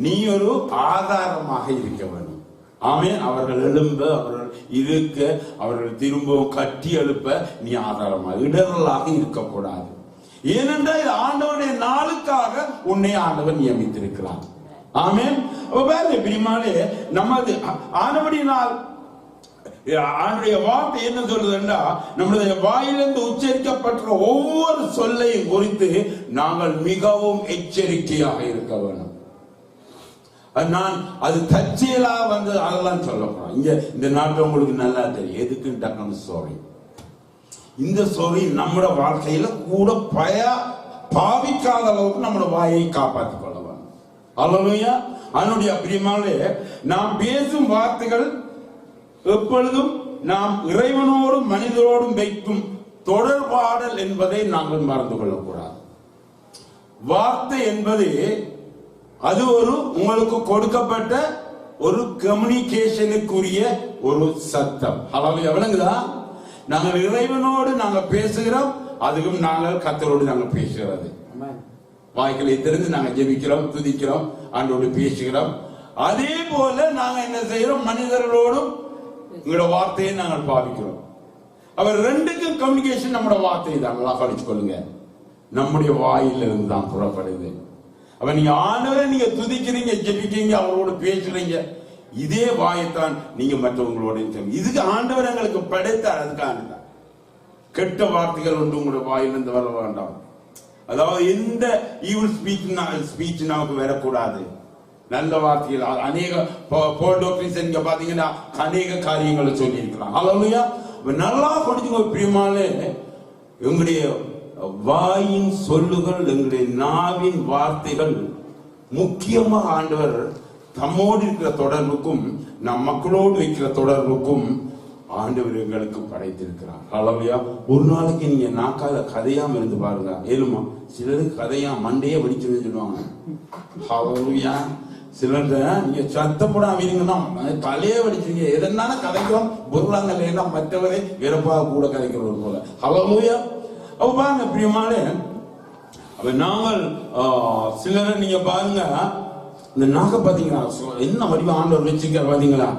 நீ ஒரு ஆதாரமாக இருக்க வேண்டும். ஆமென். அவர்கள் எழும்ப, அவர்கள் இருக்க, அவர்கள் திரும்பவும் கட்டி எழுப்ப நீ ஆதாரமாக, இடரலாக இருக்கக்கூடாது. ஏனென்றால் ஆண்டவருடைய நாளுக்காக உன்னை ஆண்டவர் நியமித்திருக்கிறார். ஆமென். பிரிமானே, நமது ஆனபடியினால் ஆண்டுடைய வார்த்தை என்ன சொல்லுதுன்னா, நம்முடைய வாயிலிருந்து உச்சரிக்கப்பட்ட ஒவ்வொரு சொல்லையும் குறித்து நாங்கள் மிகவும் எச்சரிக்கையாக இருக்க வேண்டும். நான் அது தற்செயலா வந்து அதெல்லாம் சொல்ல போறேன். இந்த நாட்டில் உங்களுக்கு நல்லா தெரியும் எதுக்கு டக்குனு சாரி. இந்த சாரி நம்முடைய வாழ்க்கையில கூட பாவிக்காத அளவுக்கு நம்முடைய வாயை காப்பாற்றிக் கொள்ள வேண்டும். அல்லேலூயா. அதனுடைய பிரியமானே, நாம் பேசும் வார்த்தைகள் எப்பொழுதும் நாம் இறைவனோடும் மனிதரோடும் வைக்கும் தொடர்பாடல் என்பதை நாங்கள் மறந்து கொள்ளக்கூடாது. வார்த்தை என்பது அது ஒரு உங்களுக்கு கொடுக்கப்பட்ட ஒரு கம்யூனிகேஷனுக்குரிய ஒரு சத்தம். ஹல்லேலூயா. விளங்குதா? நாங்கள் இறைவனோடு நாங்கள் பேசுகிறோம், அதுக்கும் நாங்கள் கர்த்தரோடு நாங்கள் பேசுகிறது. வாய்க்களை தெரிந்து நாங்கள் ஜெபிக்கிறோம், துதிக்கிறோம், ஆண்டோடு பேசுகிறோம். அதே போல நாங்க என்ன செய்யறோம்? மனிதர்களோடும் உங்களோட வார்த்தையை நாங்கள் பாவிக்கிறோம். அவர் ரெண்டுக்கும் கம்யூனிகேஷன் நம்மளோட வார்த்தை தான். நல்லா படிச்சு கொள்ளுங்க. நம்முடைய வாயிலிருந்து தான் புறப்படுது. அப்ப நீங்க ஆண்டவரை நீங்க துதிக்கிறீங்க, ஜெபிக்கிறீங்க, அவரோடு பேசுறீங்க, இதே வாயைத்தான் நீங்க மற்றவங்களோட. இதுக்கு ஆண்டவர் எங்களுக்கு படைத்தார். அதுக்காக கெட்ட வார்த்தைகள் ஒன்று உங்களோட வாயிலிருந்து வர வேண்டாம். அதாவது எந்த ஈவில் ஸ்பீச் நமக்கு வரக்கூடாது. நல்ல வார்த்தைகள் அநேக இங்க பாத்தீங்கன்னா அநேக காரியங்களை சொல்லி இருக்கிறாங்க. ஹல்லேலூயா. நல்லா படிச்சுங்க பிரியமானே. எங்களுடைய வாயின் சொல்லுகள், எங்களுடைய நாவின் வார்த்தைகள் முக்கியமாக ஆண்டவர் தம்மோடு இருக்கிற தொடர்புக்கும் நம் மக்களோடு வைக்கிற தொடர்புக்கும் ஆண்டவர் எங்களுக்கு படைத்திருக்கிறார். ஹல்லேலூயா. ஒரு நாளைக்கு நீங்க நாக்கால கதையாம இருந்து பாருங்க. ஏழுமா சிலருக்கு கதையா மண்டையே வெடிச்சுன்னு சொல்லுவாங்க. ஹல்லேலூயா. சிலர் நீங்க சத்தப்படாம இருங்கன்னா தலையே வெடிச்சுங்க. எதனால கதைக்கிறோம் பொருளாங்கல்ல, ஏன்னா மற்றவரை வெறுப்பாக கூட கதைக்கிறது போல. ஹல்லேலூயா. அப்ப பாருங்க பிரியமானே, அப்ப நாங்கள் சிலரை நீங்க பாருங்க, இந்த நாக்க பாத்தீங்களா என்ன வடிவ ஆண்டவர் வச்சுக்க பாத்தீங்களா?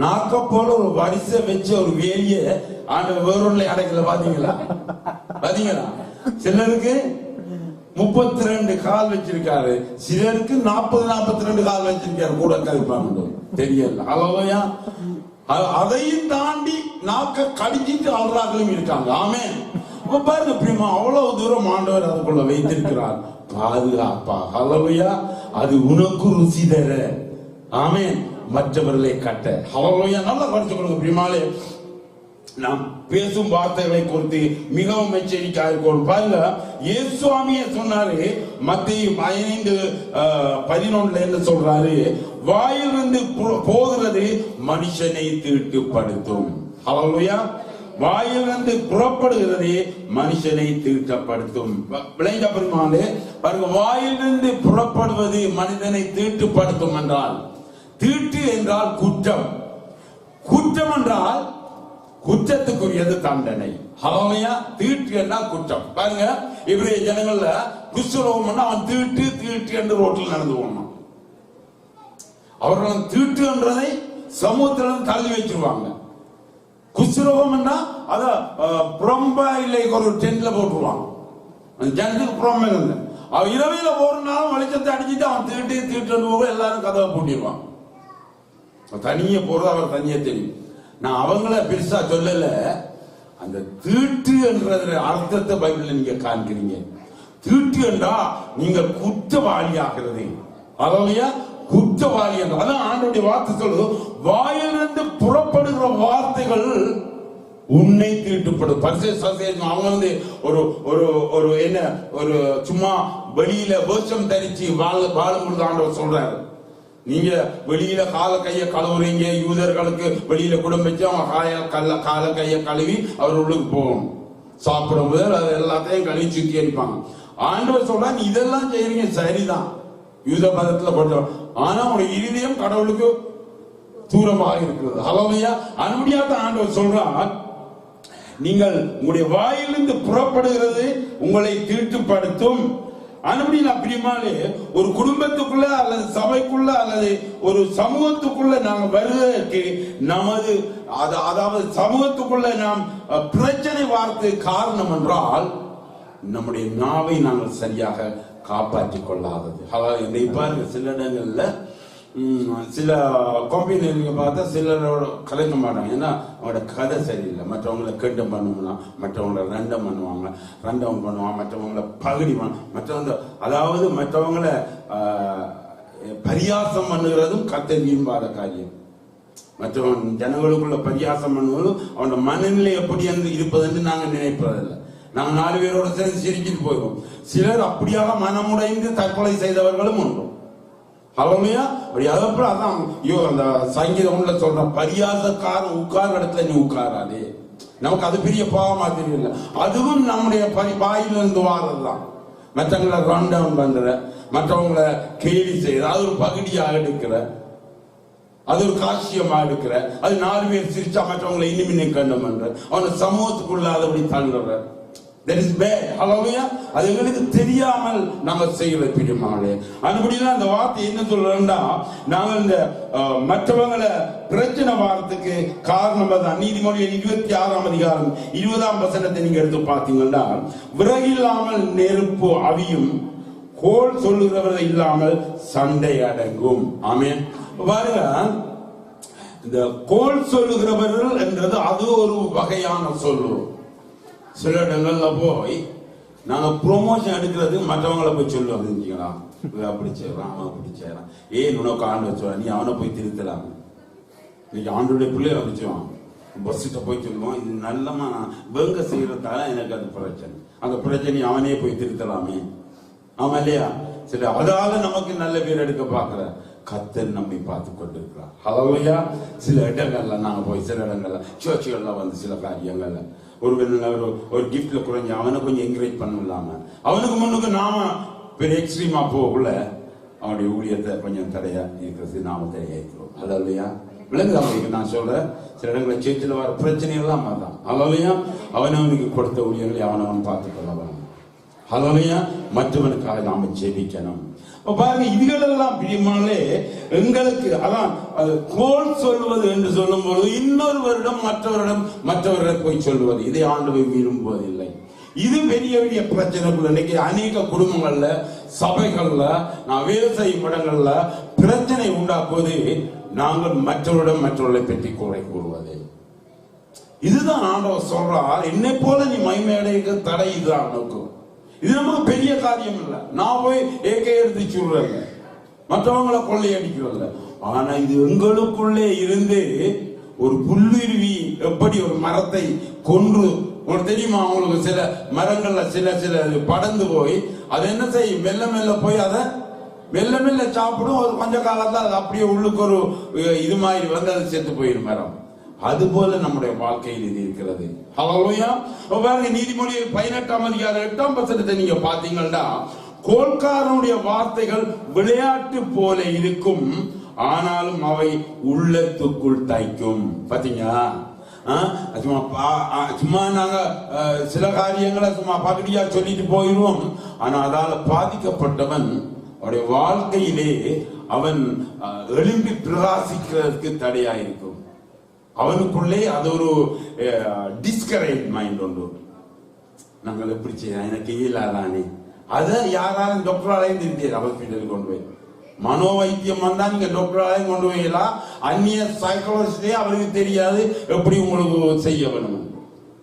நாக்க போல ஒரு வரிசை வச்ச ஒரு வேலிய ஆண்டவர் வேறொன்றை அடைக்கல. பாத்தீங்களா? பாத்தீங்களா? சிலருக்கு 32 கால் வச்சிருக்காரு, சிலருக்கு 40-42 கால் வச்சிருக்காரு. கூட கழிப்பாங்க தெரியல. ஹல்லேலூயா. அதையும் தாண்டி நாக்க கடிச்சிட்டு ஆள்றாங்களும் இருக்காங்க. ஆமென். பாருங்க பிரியமா, அவ்வளவு தூரம் ஆண்டவர் அதுக்குள்ள வைத்திருக்கிறார். பாதுகாப்பா. ஹல்லேலூயா. அது உனக்கு ருசி தர. ஆமென். மற்றவர்களை கட்ட. ஹல்லேலூயா. நல்லா படிச்சு கொடுங்க பிரியமாலே. நாம் பேசும் வார்த்தைகளை குறித்து மிகவும் எச்சரிக்கையாக இருக்கணும். பாருங்க, இயேசுவாமியே சொன்னாரு மத்தேயு 15:11 என்ன சொல்றாரு? வாயிலிருந்து போகிறது மனுஷனை தீட்டுப்படுத்தும். ஹல்லேலூயா. வாயிலிருந்து புறப்படுகிறது மனுஷனை தீட்டுப்படுத்தும். விளைஞ்ச பெருமாளே பாருங்க, வாயிலிருந்து புறப்படுவது மனிதனை தீட்டுப்படுத்தும் என்றால், தீட்டு என்றால் குற்றம், குற்றம் என்றால் குற்றத்துக்குரியது தண்டனை. ஹல்லேலூயா. தீட்டு என்றால் குற்றம். பாருங்க, இவரே ஜனங்கள்ல குஷ்டரோகம் அவன் தீட்டு தீட்டு என்று ரோட்டில் நடந்து போனான். அவர்கள் தீட்டு என்றதை சமூகத்திலிருந்து தள்ளி வச்சிருவாங்க. குஷ்டரோகம் என்றா அத புறம்பா இல்லை ஒரு டென்ட்ல போட்டுருவாங்க. ஜனத்துக்கு புறம்பே இருந்த அவன் இரவையில ஒரு நாளும் வெளிச்சத்தை அடிச்சுட்டு அவன் தீட்டு தீட்டு போக எல்லாரும் கதவை பூட்டிடுவான். தனியே போறது அவர் தனியே தெரியும். நான் அவங்கள பெருசா சொல்லல. அந்த தீட்டு என்ற அர்த்தத்தை பைபிள்ல நீங்க காண்கிறீங்க. தீட்டு என்றா நீங்கள் குற்றவாளி ஆகிறது. ஹல்லேலூயா. குற்றவாளி என்ற அதான் ஆண்டவருடைய வார்த்தை சொல்லுது. வாயிலிருந்து புறப்படுகிற வார்த்தைகள் உன்னை தீட்டுப்படும். அவங்க வந்து ஒரு ஒரு ஒரு என்ன ஒரு சும்மா வெளியில வேஷம் தரிச்சு வாழும் பொழுது ஆண்டவர் சொல்றாரு, நீங்க வெளியில கால கைய கழுவுறீங்க. யூதர்களுக்கு வெளியில குடும்பம் வச்சு அவங்க கால கைய கழுவி அவர் உள்ளுக்கு போகணும். சாப்பிடும் போது அது எல்லாத்தையும் கழுவி சுத்தி அடிப்பாங்க. ஆண்டவர் சொல்றாங்க, இதெல்லாம் செய்யறீங்க சரிதான், யூத மதத்துல கொஞ்சம், ஆனா உங்களுடைய இருதயம் கடவுளுக்கு தூரமாக இருக்கிறது. ஹல்லேலூயா. அனுமதியாத ஆண்டவர் சொல்றார், நீங்கள் உங்களுடைய வாயிலிருந்து புறப்படுகிறது உங்களை தீட்டுப்படுத்தும். அனுமதினா பிரியமாலே, ஒரு குடும்பத்துக்குள்ள அல்லது சபைக்குள்ள அல்லது ஒரு சமூகத்துக்குள்ள நாங்கள் வருவதற்கு நமது அதாவது சமூகத்துக்குள்ள நாம் பிரச்சனை வார்த்தை காரணம் என்றால் நம்முடைய நாவை நாங்கள் சரியாக காப்பாற்றிக் கொள்ளாதது. இதை பாருங்க, சில இடங்கள்ல சில கம்பெனி நீங்க பார்த்தா சிலரோட கலைக்க மாட்டாங்க. ஏன்னா அவங்களோட கதை சரியில்லை. மற்றவங்களை கெண்டம் பண்ணுவோம்னா மற்றவங்கள ரெண்டம் பண்ணுவாங்க, ரெண்டம் பண்ணுவாங்க, மற்றவங்களை பகுதி மற்றவங்க, அதாவது மற்றவங்களை பரியாசம் பண்ணுகிறதும் கத்தை விரும்பாத காரியம். மற்றவன் ஜனங்களுக்குள்ள பரியாசம் பண்ணுவதும் அவனோட மனநிலை எப்படி இருப்பது என்று நாங்கள் நினைப்பதில்லை. நாங்க 4 பேரோட சேர்ந்து சிரிக்கிட்டு போயிடுவோம். சிலர் அப்படியாக மனமுடைந்து தற்கொலை செய்தவர்களும் உண்டு. ஹல்லேலூயா. அதப்புறம் அதான் அந்த சங்கீதம் ஒண்ணுல சொல்ற, பரியாசக்காரன் உட்கார இடத்துல நீ உட்காராதே. நமக்கு அது பெரிய பாவமா தெரியல. அதுவும் நம்முடைய வாயிலிருந்து வாரதுதான். மற்றவங்களை ரன் டவுன் பண்ற, மற்றவங்களை கேலி செய்யற, அது ஒரு பகுதியா எடுக்கிற, அது ஒரு காட்சியமா எடுக்கிற, அது 4 பேர் சிரிச்சா மற்றவங்களை இனிமே கண்டம் பண்ற, அவனை சமூகத்துக்குள்ள அதபடி தள்ளுற. That is bad. Hallelujah. அது எங்களுக்கு தெரியாமல் நாங்க செய்யறது பிரியமானே. அதுபடிதான் அந்த வார்த்தை என்ன சொல்றோம்னா, நாங்கள் இந்த மற்றவங்களை பிரச்சனை வாரத்துக்கு காரணம் தான். நீதிமொழிகள் 26ஆம் அதிகாரம் 20ஆம் வசனத்தை நீங்க எடுத்து பார்த்தீங்கன்னா, விறகில்லாமல் நெருப்பு அவியும், கோல் சொல்லுகிறவரை இல்லாமல் சண்டை அடங்கும். ஆமென். பாருங்க, இந்த கோல் சொல்லுகிறவர்கள் என்றது அது ஒரு வகையான சொல்லு. சில இடங்கள்ல போய் நாங்க ப்ரொமோஷன் எடுக்கிறது மற்றவங்களை போய் சொல்லுவோம். தெரிஞ்சுங்களா, அப்படி செய்யறான், அவன் அப்படி செய்யறான், உனக்கு ஆண்டு வச்சுவான், நீ அவனை போய் திருத்தலாம். இன்னைக்கு ஆண்டுடைய பிள்ளைய வச்சுவான், பஸ்ஸிட்ட போய் சொல்லுவான், இது நல்லமா வேங்க செய்யறதால எனக்கு அது பிரச்சனை, அந்த பிரச்சனை அவனே போய் திருத்தலாமே. ஆமா இல்லையா? சரி, அதால நமக்கு நல்ல பேர் எடுக்க பாக்குற கர்த்தர் நம்மை பார்த்து கொண்டிருக்கிறார். ஹல்லேலூயா. சில இடங்கள்ல நாங்க போய் சில இடங்கள்ல சர்ச்சுகள்ல வந்து சில காரியங்கள்ல ஒரு கிஃப்ட்ல குறைஞ்ச அவனை கொஞ்சம் என்கரேஜ் பண்ணலாம அவனுக்கு முன்னுக்கு நாம பெரிய எக்ஸ்ட்ரீமா போகக்குள்ள அவனுடைய ஊழியத்தை கொஞ்சம் தடையா இருக்கிறது நாம தடையா இருக்கிறோம். ஹல்லேலூயா. விளங்குதான் நான் சொல்றேன். சில இடங்களில் சேர்ச்சில் வர பிரச்சனை எல்லாம் தான். ஹல்லேலூயா. அவனவனுக்கு கொடுத்த ஊழியர்களை அவனவன் பார்த்துக் கொள்ளவன். ஹல்லேலூயா. மற்றவனுக்காக நாம ஜெபிக்கணும். பாருங்க, இதுகளெல்லாம் பிரியமானே எங்களுக்கு அதான் கோல் சொல்வது என்று சொல்லும் பொழுது இன்னொருவரிடம் மற்றவரிடம் போய் சொல்லுவது, இதை ஆண்டவர் விரும்புவதில்லை. இது பெரிய பெரிய பிரச்சனைகள். இன்னைக்கு அநேக குடும்பங்கள்ல சபைகள்ல நான் வேலை செய்யும் இடங்கள்ல பிரச்சனை உண்டாக்குவது நாங்கள் மற்றவர்களை பற்றி குறை கூறுவது. இதுதான் ஆண்டவர் சொல்றார், என்னை போல நீ மகிமையடைய தடை இதுதான் நோக்கம். இது நமக்கு பெரிய காரியம் இல்லை. நான் போய் ஏகே எடுத்து சொல்றேன், மற்றவங்களை கொள்ளையடிக்கிறல்ல. ஆனா இது எங்களுக்குள்ளே இருந்து ஒரு புல்லுருவி எப்படி ஒரு மரத்தை கொன்று, உங்களுக்கு தெரியுமா? அவங்களுக்கு சில மரங்கள்ல சில படந்து போய் அது என்ன செய்யும், மெல்ல மெல்ல போய் அதை மெல்ல மெல்ல சாப்பிடும். ஒரு கொஞ்ச காலத்துல அது அப்படியே உள்ளுக்கு ஒரு இது மாதிரி வந்து அது செத்து போயிடும் மரம். அதுபோல நம்முடைய வாழ்க்கையில் இது இருக்கிறது. ஹல்லேலூயா. பாருங்க, நீதிமொழிகள் 18ஆம் அதிகாரம் 8ஆம் வசனத்தை நீங்க பாத்தீங்கன்னா, கோல்காரனுடைய வார்த்தைகள் விளையாட்டு போல இருக்கும், ஆனாலும் அவை உள்ளத்துக்குள் தைக்கும். பாத்தீங்களா? சும்மா நாங்க சில காரியங்களை சும்மா பகுதியா சொல்லிட்டு போயிடுவோம். ஆனா அதால பாதிக்கப்பட்டவன் அவருடைய வாழ்க்கையிலே அவன் எழும்பி பிரகாசிக்கிறதுக்கு தடையா இருக்கும். அவனுக்குள்ளே அது ஒரு டிஸ்கரேஜ் மைண்ட் ஒன்று. நாங்கள் எப்படி செய்ய எனக்கு இயலாதானே, அதை யாராலும் டாக்டராலையும் தெரியாது. ஹாஸ்பிட்டலுக்கு கொண்டு போய் மனோ வைத்தியம் வந்தா நீங்க டாக்டராலையும் கொண்டு போயலாம். அந்நிய சைக்காலஜிஸ்டே அவருக்கு தெரியாது எப்படி உங்களுக்கு செய்ய வேணும்.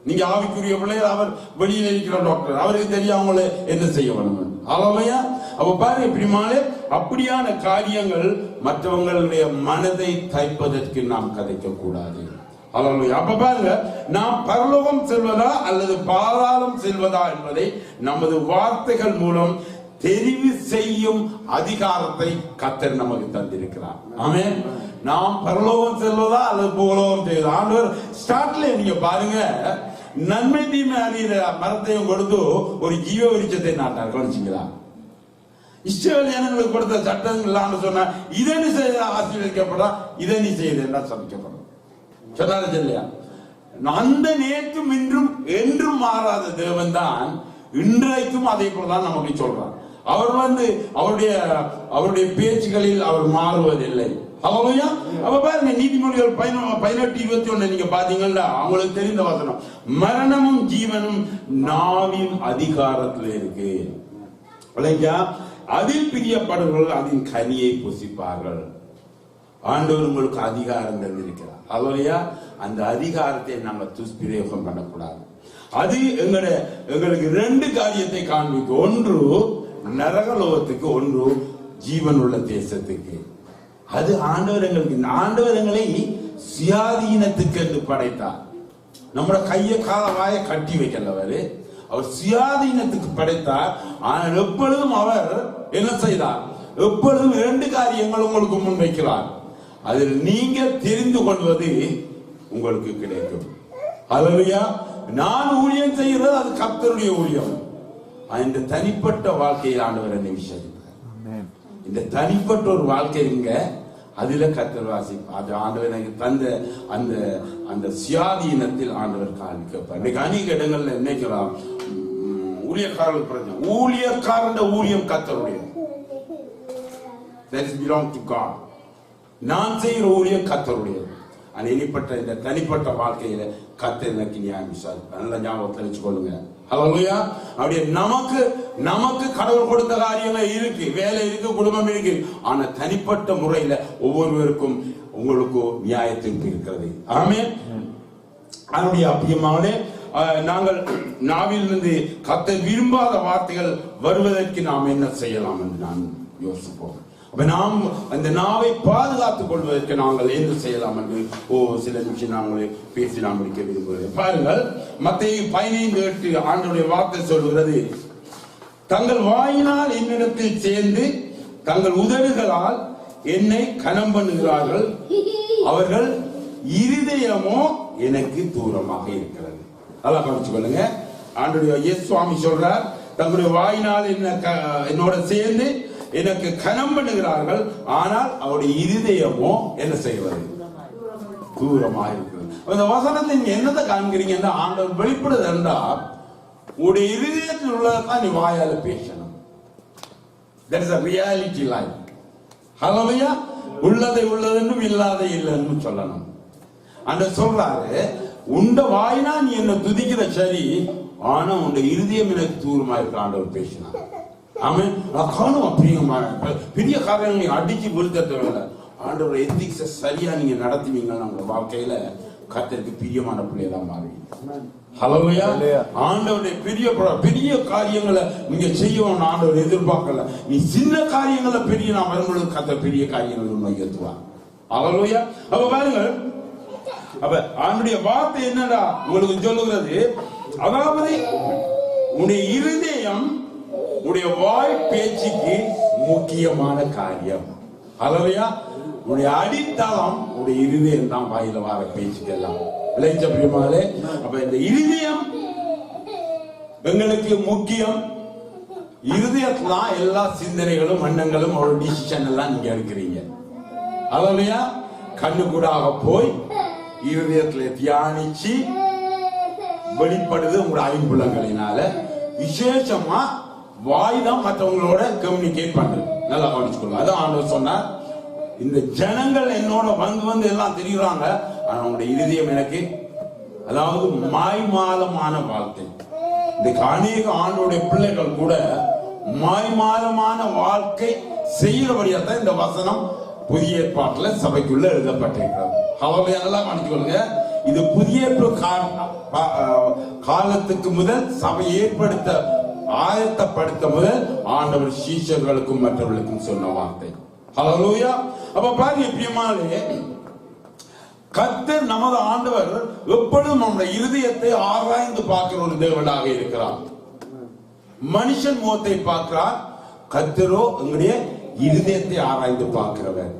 நீங்க ஆவிக்குரிய பிள்ளைகள், அவர் வெளியில இருக்கிற டாக்டர், அவருக்கு தெரியும் அவங்கள என்ன செய்ய வேணும். ஹல்லேலூயா. அப்ப பாருங்க பிரியமானே, அப்படியான காரியங்கள் மற்றவங்களுடைய மனதை தைப்பதற்கு நாம் கதைக்க கூடாது. ஹல்லேலூயா. அப்ப பாருங்க, நாம் பரலோகம் செல்வதா அல்லது பாதாளம் செல்வதா என்பதை நமது வார்த்தைகள் மூலம் தெரிவு செய்யும் அதிகாரத்தை கர்த்தர் நமக்கு தந்திருக்கிறார். ஆமென். நாம் பரலோகம் செல்வதா அல்லது பூலோகம் செய்வதா? ஆண்டவர் ஸ்டார்ட்ல நீங்க பாருங்க, நன்மை தீமை அறிகிற மரத்தையும் கொடுத்து ஒரு ஜீவ விருட்சத்தை நாட்டார். கவனிச்சீங்களா? இஸ்ரவேல் ஜனங்களுக்கு கொடுத்த சட்டங்கள் சொன்னா, இதை நீ செய்த ஆசீர்வதிக்கப்படா, இதை நீ செய்த சபிக்கப்படும் சொன்னாரு இல்லையா? அந்த நேற்றும் இன்றும் என்றும் மாறாத தேவன் தான் இன்றைக்கும் அதே போலதான் நமக்கு சொல்றார். அவர் அவருடைய பேச்சுகளில் அவர் மாறுவதில்லை. ஹல்லேலூயா. அப்ப பாருங்க, நீதிமொழிகள் 18:21 நீங்க பாத்தீங்கன்னா அவங்களுக்கு தெரிந்த வசனம், மரணமும் ஜீவனும் நாவின் அதிகாரத்தில் இருக்கு. அதில் பிரியப்படுபவர்கள் அதன் கனியை புசிப்பார்கள். ஆண்டவர் உங்களுக்கு அதிகாரம் தந்திருக்கிறார். ஹல்லேலூயா. அந்த அதிகாரத்தை நாங்க துஷ்பிரயோகம் பண்ணக்கூடாது. அது எங்களுக்கு ரெண்டு காரியத்தை காண்பிக்கும். ஒன்று நரகலோகத்துக்கு, ஒன்று ஜீவன் உள்ள தேசத்துக்கு. அது ஆண்டவர் எங்களை சுயாதீனத்துக்கு என்று படைத்தார். நம்மளோட கையை கால வாய கட்டி வைக்கலவர். அவர் சுயாதீனத்துக்கு படைத்தார். ஆனால் எப்பொழுதும் அவர் என்ன செய்தார்? எப்பொழுதும் இரண்டு காரியங்கள் உங்களுக்கு முன் வைக்கிறார். அதில் நீங்க தெரிந்து கொள்வது உங்களுக்கு கிடைக்கும். ஹல்லேலூயா. நான் ஊழியம் செய்கிறது அது கர்த்தருடைய ஊழியம். இந்த தனிப்பட்ட வாழ்க்கையில் ஆண்டவர் என்னை விசாரிப்பார். இந்த தனிப்பட்ட ஒரு வாழ்க்கைங்க, அதுல கர்த்தர் வாசிப்பார். ஆண்டவர் எனக்கு தந்த அந்த சுயாதீனத்தில் ஆண்டவர் காண்பிப்பார். இன்னைக்கு அநேக இடங்கள்ல நினைக்கலாம், ஊழியக்காரர்கள் பிரச்சனை, ஊழியக்காரன் ஊழியம் கர்த்தருடைய, that belong to God. நான் செய்கிற ஊழியம் கர்த்தருடையது. இந்த தனிப்பட்ட வாழ்க்கையில கர்த்தர் எனக்கு நியாயம் விசாரிப்பார். நல்ல ஞாபகத்தில் வச்சுக்கொள்ளுங்க. ஹல்லேலூயா. அப்படியே நமக்கு கடவுள் கொடுத்த காரியங்கள் இருக்கு, வேலை இருக்கு, குடும்பம் இருக்கு. ஆனா தனிப்பட்ட முறையில ஒவ்வொருவருக்கும் உங்களுக்கு நியாய தீர்ப்பு இருக்கிறது. ஆமென். அதனுடைய அப்படியே நாங்கள் நாவிலிருந்து கர்த்தர் விரும்பாத வார்த்தைகள் வருவதற்கு நாம் என்ன செய்யலாம் என்று நான் யோசிப்போம். அப்ப நாம் அந்த நாவை பாதுகாத்துக் கொள்வதற்கு நாங்கள் என்ன செய்யலாம் என்று சில நிமிஷம் நாங்கள் பேசி நாம் முடிக்க விரும்புகிறேன். பாருங்கள், மத்தேயு 15:8 ஆண்டவருடைய வார்த்தை சொல்கிறது, தங்கள் வாயினால் என்னிடத்தில் சேர்ந்து தங்கள் உதடுகளால் என்னை கனம் பண்ணுகிறார்கள், அவர்கள் இருதயமோ எனக்கு தூரமாக இருக்கிறது. அதான் கவனிச்சு கொள்ளுங்க. ஆண்டவருடைய இயேசு சுவாமி சொல்றார், தங்களுடைய வாயினால் என்னோட சேர்ந்து எனக்கு கனம் பண்ணுகிறார்கள், ஆனால் அவருடைய இருதயமோ என்ன செய்வது? தூரமாக இருக்கிறது. அந்த வசனத்தை நீங்க என்னத்தை காண்கிறீங்கன்னா, ஆண்டவர் வெளிப்படுது என்றால் உடைய இருதயத்தில் உள்ளதான் நீ வாயால பேசணும். That is a reality life. ஹல்லேலூயா. உள்ளதை உள்ளதென்றும் இல்லாத இல்லைன்னு சொல்லணும். ஆண்டவர் சொல்றாரு, உண்ட வாயினா நீ என்ன துதிக்கிற சரி, ஆனா உண்ட இருதயம் எனக்கு தூரமா இருக்க ஆண்டவர் பேசினார். ஆமென். காணும் அப்படிங்கம்மா பெரிய காரியம் நீங்க அடிச்சு விழுத்த வேலை. ஆண்டவர் எத்திக்ஸ சரியா நீங்க நடத்துவீங்கன்னா உங்க வாழ்க்கையில கர்த்தருக்கு பிரியமான பிள்ளைகளா மாறுவீங்க. ஹல்லேலூயா. ஆண்டவருடைய பெரிய காரியங்களை நீங்க செய்யணும். ஆண்டவர் எதிர்பார்க்கல. நீ சின்ன காரியங்களை பெரிய நான் வரும்பொழுது கர்த்தர் பெரிய காரியங்கள் உயர்த்துவார். ஹல்லேலூயா. அப்ப பாருங்க, அப்ப ஆண்டுடைய வார்த்தை என்னடா உங்களுக்கு சொல்லுகிறது? அதாவது உன்னுடைய இருதயம் உன்னுடைய வாய் பேச்சுக்கு முக்கியமான காரியம். ஹல்லேலூயா. உன்னுடைய அடித்தளம் உன்னுடைய இருதயம் தான். வாயில வர பேச்சுக்கெல்லாம் விளைச்ச பிரியமாலே. அப்ப இந்த இருதயம் எங்களுக்கு முக்கியம். இருதயத்துல தான் எல்லா சிந்தனைகளும் எண்ணங்களும் ஒரு டிசிஷன் எல்லாம் நீங்க எடுக்கிறீங்க. ஹல்லேலூயா. கண்ணு கூடாக போய் இருதயத்துல தியானிச்சு வெளிப்படுது உங்களோட ஐம்புலங்களினால. விசேஷமா வாய் தான் மற்றவங்களோட கம்யூனிகேட் பண்றது. நல்லா கவனிச்சுக்கொள்ளும். அதான் ஆண்டவர் சொன்னார், இந்த ஜனங்கள் என்னோட வந்து எல்லாம் தெரியுறாங்க, ஆனா உங்களுடைய இருதயம் எனக்கு, அதாவது மாய்மாலமான வாழ்க்கை. இந்த அநேக ஆண்டோடைய பிள்ளைகள் கூட மாய்மாலமான வாழ்க்கை செய்யறபடியாத்தான் இந்த வசனம் புதிய ஏற்பாட்டுல சபைக்குள்ள எழுதப்பட்டிருக்கிறது. ஹல்லேலூயா. நல்லா கவனிச்சுக்கொள்ளுங்க. இது புதிய காலத்துக்கு முதல் சபை ஆயத்தப்படுத்த முதல் ஆண்டவர் சீஷர்களுக்கும் மற்றவர்களுக்கும் சொன்ன வார்த்தை. ஹல்லேலூயா. அப்ப பாருங்க பிரியமானே, கர்த்தர் நமது ஆண்டவர் எப்பொழுதும் நம்முடைய இருதயத்தை ஆராய்ந்து பார்க்கிற ஒரு தேவனாக இருக்கிறார். மனுஷன் முகத்தை பார்க்கிறார், கர்த்தரோ எங்களுடைய இருதயத்தை ஆராய்ந்து பார்க்கிறவர்.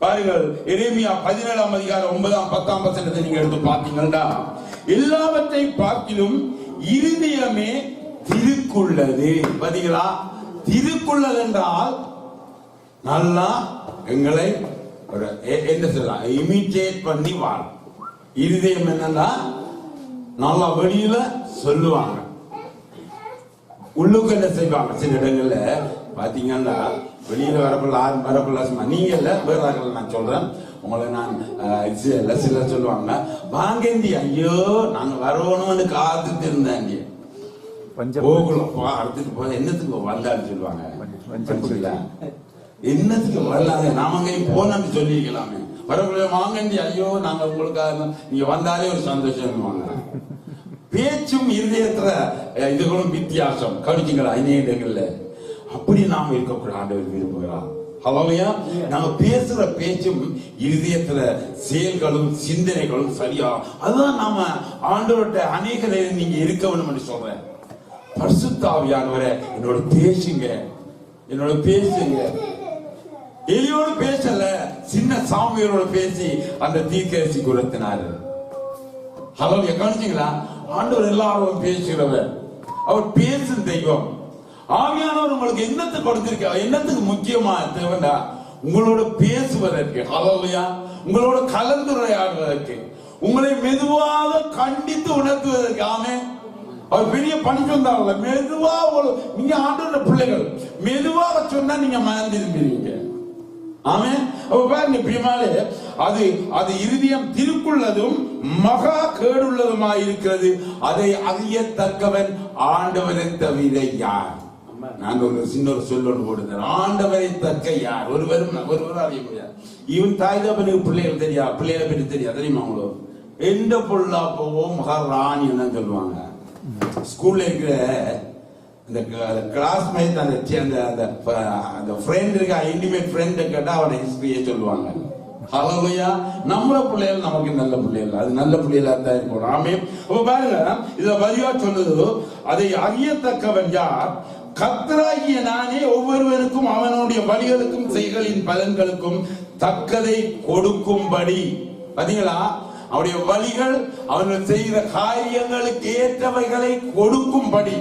பாருங்கள், எரேமியா 17ஆம் அதிகாரம் 9ஆம் 10ஆம் வசனத்தை நீங்க எடுத்து பார்த்தீங்கன்னா, எல்லாவற்றை பார்க்கிலும் இருதயமே திருக்குள்ளது. பாத்தீங்களா? திருக்குள்ளது என்றால் நல்லா எங்களை என்ன சொல்லலாம், இமிட்டேட் பண்ணி வாழ். இருதயம் என்னன்னா நல்லா வெளியில சொல்லுவாங்க, உள்ளுக்கு என்ன செய்வாங்க. சில இடங்கள்ல பாத்தீங்கன்னா வெளியில வரப்படல நீங்க இல்ல வேற நான் சொல்றேன் உங்களை. நான் சில சொல்லுவாங்க, வாங்கி ஐயோ நாங்க வரணும்னு காத்துட்டு இருந்தேன், அடுத்துட்டு போன என்னத்துக்கு வந்தான்னு சொல்லுவாங்க. என்னத்துக்கு வரலாங்க, நாம போனன்னு சொல்லிக்கலாமே. வரக்குள்ள வாங்கண்டி ஐயோ நாங்க உங்களுக்காக நீங்க வந்தாலே ஒரு சந்தோஷம். பேச்சும் இருதயத்துல இதுகளும் வித்தியாசம். கவனிச்சிங்களா? இணைய இடங்கள்ல அப்படி நாம இருக்கக்கூடாது. ஆண்டவர் விரும்புகிறார். ஹல்லேலூயா. நாம பேசுற பேச்சும் இருதயத்துல செயல்களும் சிந்தனைகளும் சரியா, அதுதான் நாம ஆண்டவர்கிட்ட அநேக நேரம் நீங்க இருக்க வேணும் சொல்றேன். பரிசுத்த ஆவியானவரே என்னோட பேசுங்க, என்னோட பேசுங்க. எலியோடு பேசல, சின்ன சாமியோட பேசி அந்த தீர்க்கதரிசி குலத்தினாரு. ஹல்லேலூயா. கவனிச்சீங்களா? ஆண்டவர் எல்லாரும் பேசுகிறவர், அவர் பேசும் தெய்வம். ஆவியானவர் உங்களுக்கு என்னத்துக்கு கொடுத்திருக்க, என்னத்துக்கு முக்கியமா தேவைன்னா உங்களோட பேசுவதற்கு. ஹல்லேலூயா. உங்களோட கலந்துரையாடுவதற்கு, உங்களை மெதுவாக கண்டித்து உணர்த்துவதற்கு. ஆமென். அவர் பெரிய பணி சொன்னார்ல, மெதுவா நீங்க ஆண்டவருடைய பிள்ளைகள் மெதுவாக சொன்னா நீங்க மறந்திருப்பீங்க. ஆமென். அப்ப பாருங்க பிரியமானே, அது இருதயம் திருக்குள்ளதும் மகா கேடுள்ளதுமாய் இருக்கிறது, அதை அறியத்தக்கவன் ஆண்டவரை தவிர யார்? நாங்க ஒரு சின்ன ஒரு சொல்லொன்று போடுறோம், ஆண்டவரை தக்க யார்? ஒருவரும் அறிய முடியாது. இவன் தாய் தகப்பனுக்கு பிள்ளைகள் தெரியா, பிள்ளைகளை பற்றி தெரியா தெரியுமா உங்களுக்கு? எந்த பொருளா போவோம் மகாராணி என்ன சொல்லுவாங்க. ஸ்கூல்ல இருக்கிற இந்த கிளாஸ்மேட் அந்த ஃப்ரெண்ட் இருக்க இன்டிமேட் ஃப்ரெண்ட் கேட்டா அவனை ஹிஸ்டரியை சொல்லுவாங்க. ஹல்லேலூயா. நம்மள பிள்ளைகள் நமக்கு நல்ல பிள்ளைகள், அது நல்ல பிள்ளைகளா தான் இருக்கும். ஆமென். அப்ப பாருங்க, இத வரியா சொல்லுது, அதை அறியத்தக்கவன் யார்? கர்த்தராகிய நானே ஒவ்வொருவருக்கும் அவனுடைய வழிகளுக்கும் செய்களின் பலன்களுக்கும் தக்கதை கொடுக்கும்படி. பாத்தீங்களா, அவருடைய வழிகள் அவர்கள் செய்கிற காரியங்களுக்கு ஏற்றவைகளை கொடுக்கும்படி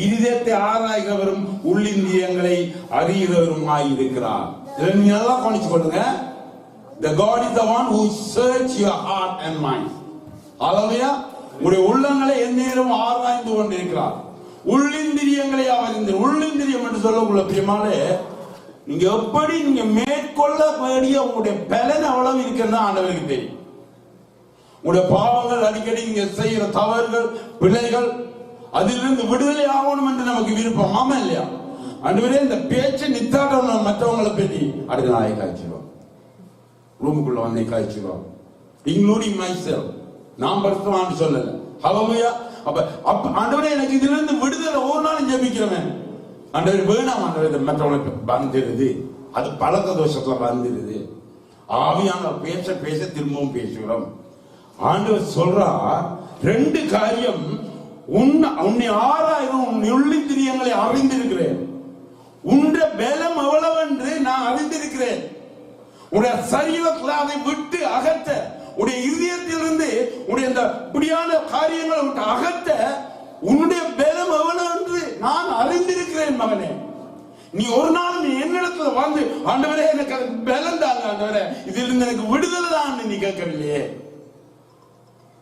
இருதயத்தை ஆராய்கிறவரும் உள்ளிந்திரியங்களை அறிகிறவருமாய் இருக்கிறார். நீங்க நல்லா கவனிச்சு கொள்ளுங்க. The God is the one who search your heart and mind. ஹல்லேலூயா. உங்களுடைய உள்ளங்களை எந்நேரம் ஆராய்ந்து கொண்டிருக்கிறார். உள்ளிந்திரியங்களை அவர் உள்ளிந்திரியம் என்று சொல்லக்குள்ள பிரியமானே, நீங்க எப்படி நீங்க மேற்கொள்ள வேண்டிய உங்களுடைய பலன் அவ்வளவு இருக்குன்னு ஆண்டவருக்கு தெரியும். உங்களுடைய பாவங்கள், அடிக்கடி நீங்க செய்கிற தவறுகள், பிழைகள், அதிலிருந்து விடுதலை ஆகணும் என்று நமக்கு விருப்பம். ஆமா இல்லையா? ஆண்டவரே, இந்த பேச்சை நித்தாட்டம் மற்றவங்களை பற்றி அடுத்த நாளை காய்ச்சிடுவோம், ரூமுக்குள்ள வந்தே காய்ச்சிடுவோம், இன்க்ளூடிங் மை செல்ஃப். நான் பரிசுத்தவான்னு சொல்லல. ஹல்லேலூயா. அப்ப ஆண்டவரே, எனக்கு இதுல இருந்து விடுதலை ஒரு நாள் ஜெபிக்கிறேன். ஆண்டவர் வேணாம், ஆண்டவர் மற்றவங்களை வந்துடுது, அது பழக்க தோஷத்துல வந்துடுது. ஆவியான பேச பேச திரும்பவும் பேசுகிறோம். ஆண்டவர் சொல்றா, ரெண்டு காரியம். உன்னை ஆறாயிரம் உன் உள்ளிந்திரியங்களை அறிந்திருக்கிறேன். உன்ற பலம் எவ்வளவு என்று நான் அறிந்திருக்கிறேன். உடைய சரீரத்தில் அதை விட்டு அகற்ற, உடைய இதயத்திலிருந்து உடைய இந்த இப்படியான காரியங்களை விட்டு அகற்ற உன்னுடைய பலம் எவ்வளவு என்று நான் அறிந்திருக்கிறேன். மகனே, நீ ஒரு நாள் நீ என்னிடத்துல வந்து ஆண்டவரே எனக்கு பலம் தாங்க, ஆண்டவரே இதிலிருந்து எனக்கு விடுதலை தான் நீ கேட்கவில்லையே.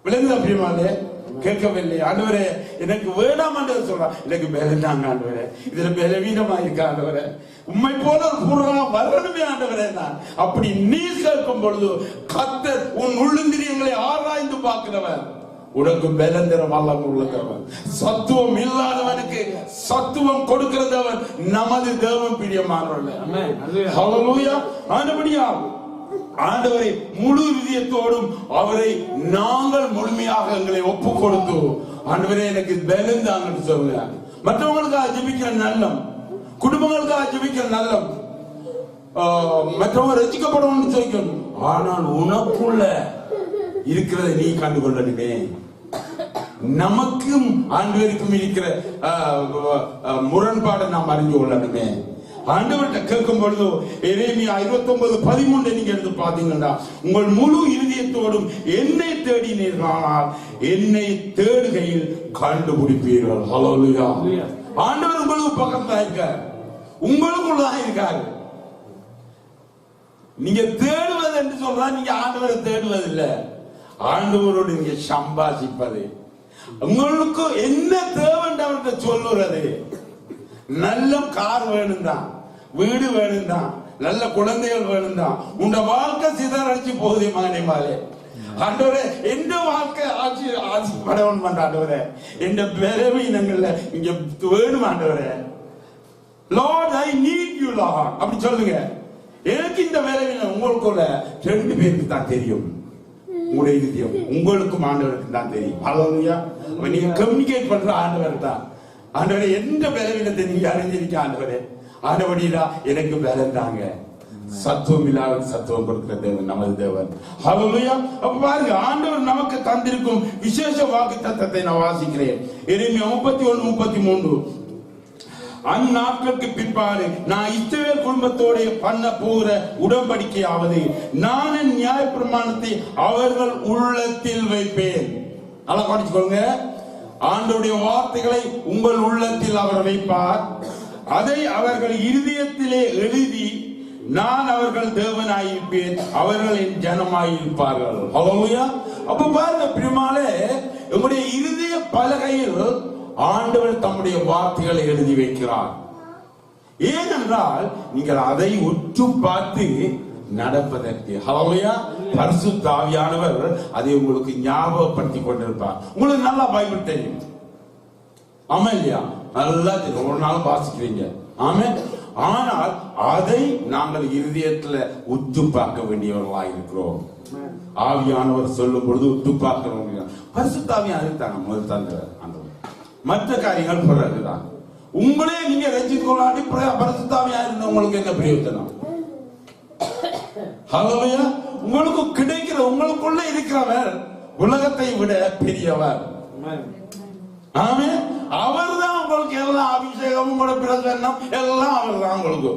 விளங்குதா பிரியமானே? கேட்கவில்லை. ஆண்டவரே எனக்கு வேண்டாம் என்று சொல்றான். எனக்கு பலம் தாங்க ஆண்டவரே, இதுல பலவீனமா இருக்க ஆண்டவரே, உண்மை போல ஒரு பூர்வமா வரணுமே ஆண்டவரே. நான் அப்படி நீ கேட்கும் பொழுது கர்த்தர் உன் உள்ளிந்திரியங்களை ஆராய்ந்து பார்க்கிறவர், உனக்கு பலம் தர வல்லம் உள்ளவர். சத்துவம் இல்லாதவனுக்கு சத்துவம் கொடுக்கிறதவன் நமது தேவன் பிரியமானவர்கள். ஹல்லேலூயா. ஆண்டவரே, ஆண்டவரை முழு இதயத்தோடும் அவரை நாங்கள் முழுமையாக எங்களை ஒப்பு கொடுத்து, ஆண்டவரே எனக்கு பலம் தாங்கன்னு சொல்லுங்க. மற்றவங்களுக்காக ஜெபிக்கிற நல்லம், குடும்பங்களுக்காக ஜெபிக்கிற நல்லம், மற்றவங்க ரசிக்கப்படணும்னு சொல்லிக்கணும். ஆனால் உனக்குள்ள இருக்கிறதை நீ கண்டுகொள்ளணுமே. நமக்கும் ஆண்டவருக்கும் இருக்கிற முரண்பாடை நாம் அறிந்து கொள்ளணுமே. ஆண்டவர்கிட்ட கேட்கும் பொழுது எரேமியா 29:13 நீங்க எடுத்து பாத்தீங்கன்னா, உங்கள் முழு இருதயத்தோடும் என்னை தேடினீர்களானால் என்னை தேடுகையில் கண்டுபிடிப்பீர்கள். ஹல்லேலூயா. ஆண்டவர் உங்களுக்கு பக்கத்துல இருக்கார், உங்களுக்குள்ளதான் இருக்காரு. நீங்க தேடுவது என்று சொல்றா, நீங்க ஆண்டவரை தேடுவது இல்ல, ஆண்டவரோடு நீங்க சம்பாதிப்பது. உங்களுக்கு என்ன தேவைன்னு அவர்கிட்ட சொல்லுறது. நல்ல கார் வேணும் தான், வீடு வேணும் தான், நல்ல குழந்தைகள் வேணும் தான். உங்க வாழ்க்கை சிதறடிச்சு போகுது மகனே மாலே. ஆண்டவரே, எந்த வாழ்க்கை ஆட்சி படவன் பண்ற ஆண்டவரே, எந்த பலவீனங்கள்ல இங்க வேணும் ஆண்டவரே. Lord I need you Lord அப்படி சொல்லுங்க. எனக்கு இந்த பலவீனம் உங்களுக்குள்ள ரெண்டு பேருக்கு தான் தெரியும். உங்களுடைய இதயம் உங்களுக்கும் ஆண்டவருக்கு தான் தெரியும். ஹல்லேலூயா. நீங்க கம்யூனிகேட் பண்ற ஆண்டவர் தான். ஆண்டவரே, எந்த பலவீனத்தை நீங்க அறிஞ்சிருக்க ஆண்டவரே, ஆண்டவரா எனக்கு பலம் தாங்க. சத்துவம் இல்லாத சத்துவம் கொடுக்கிற தேவன் நமது தேவன். ஹல்லேலூயா. அப்ப பாருங்க, ஆண்டவர் நமக்கு தந்திருக்கும் விசேஷ வாக்குத்தத்தத்தை நான் வாசிக்கிறேன். எரேமியா 31:33. அந்நாட்களுக்கு பிற்பாடு நான் இஸ்ரவேல் குடும்பத்தோட பண்ண போகிற உடன்படிக்கையாவது, நான் என் நியாயப்பிரமாணத்தை அவர்கள் உள்ளத்தில் வைப்பேன். நல்லா கவனிச்சுக்கோங்க. ஆண்டவருடைய வார்த்தைகளை உங்கள் உள்ளத்தில் அவர் வைப்பார். அதை அவர்கள் இருதயத்திலே எழுதி, நான் அவர்கள் தேவனாயிருப்பேன், அவர்கள் என் ஜனமாயிருப்பார்கள். ஹல்லேலூயா. அப்ப பாருங்க பிரியமானே, உங்களுடைய இருதய பலகையில் ஆண்டவர் தம்முடைய வார்த்தைகளை எழுதி வைக்கிறார். ஏனென்றால் நீங்கள் அதை உற்று பார்த்து நடப்பதற்கு. ஹல்லேலூயா. பரிசுத்த ஆவியானவர் அதை உங்களுக்கு ஞாபகப்படுத்தி கொண்டிருப்பார். உங்களுக்கு நல்லா பைபிள் தெரியும். ஆமா இல்லையா? நல்லா தெரியும், ஒரு நாள் வாசிக்கிறீங்க. ஆமே. ஆனால் அதை நாங்கள் இருதயத்துல உற்று பார்க்க வேண்டியவர்களா இருக்கிறோம். ஆவியானவர் சொல்லும் பொழுது உற்று பார்க்கிறவங்க பரிசுத்த ஆவியானவர் தாங்க முதல் தந்த. மற்ற காரியங்கள் பிறகுதான். உங்களே நீங்க ரசித்துக்கொள்ளாடி பரிசுத்த ஆவியா இருந்த உங்களுக்கு என்ன பிரயோஜனம்? ஹல்லேலூயா. உங்களுக்கு கிடைக்கிற, உங்களுக்குள்ள இருக்கிறவர் உலகத்தை விட பெரியவர். ஆமென். அவர்தான் உங்களுக்கு எல்லாம் அபிஷேகம், உங்களோட பிரசன்னம் எல்லாம் அவர் தான் உங்களுக்கு.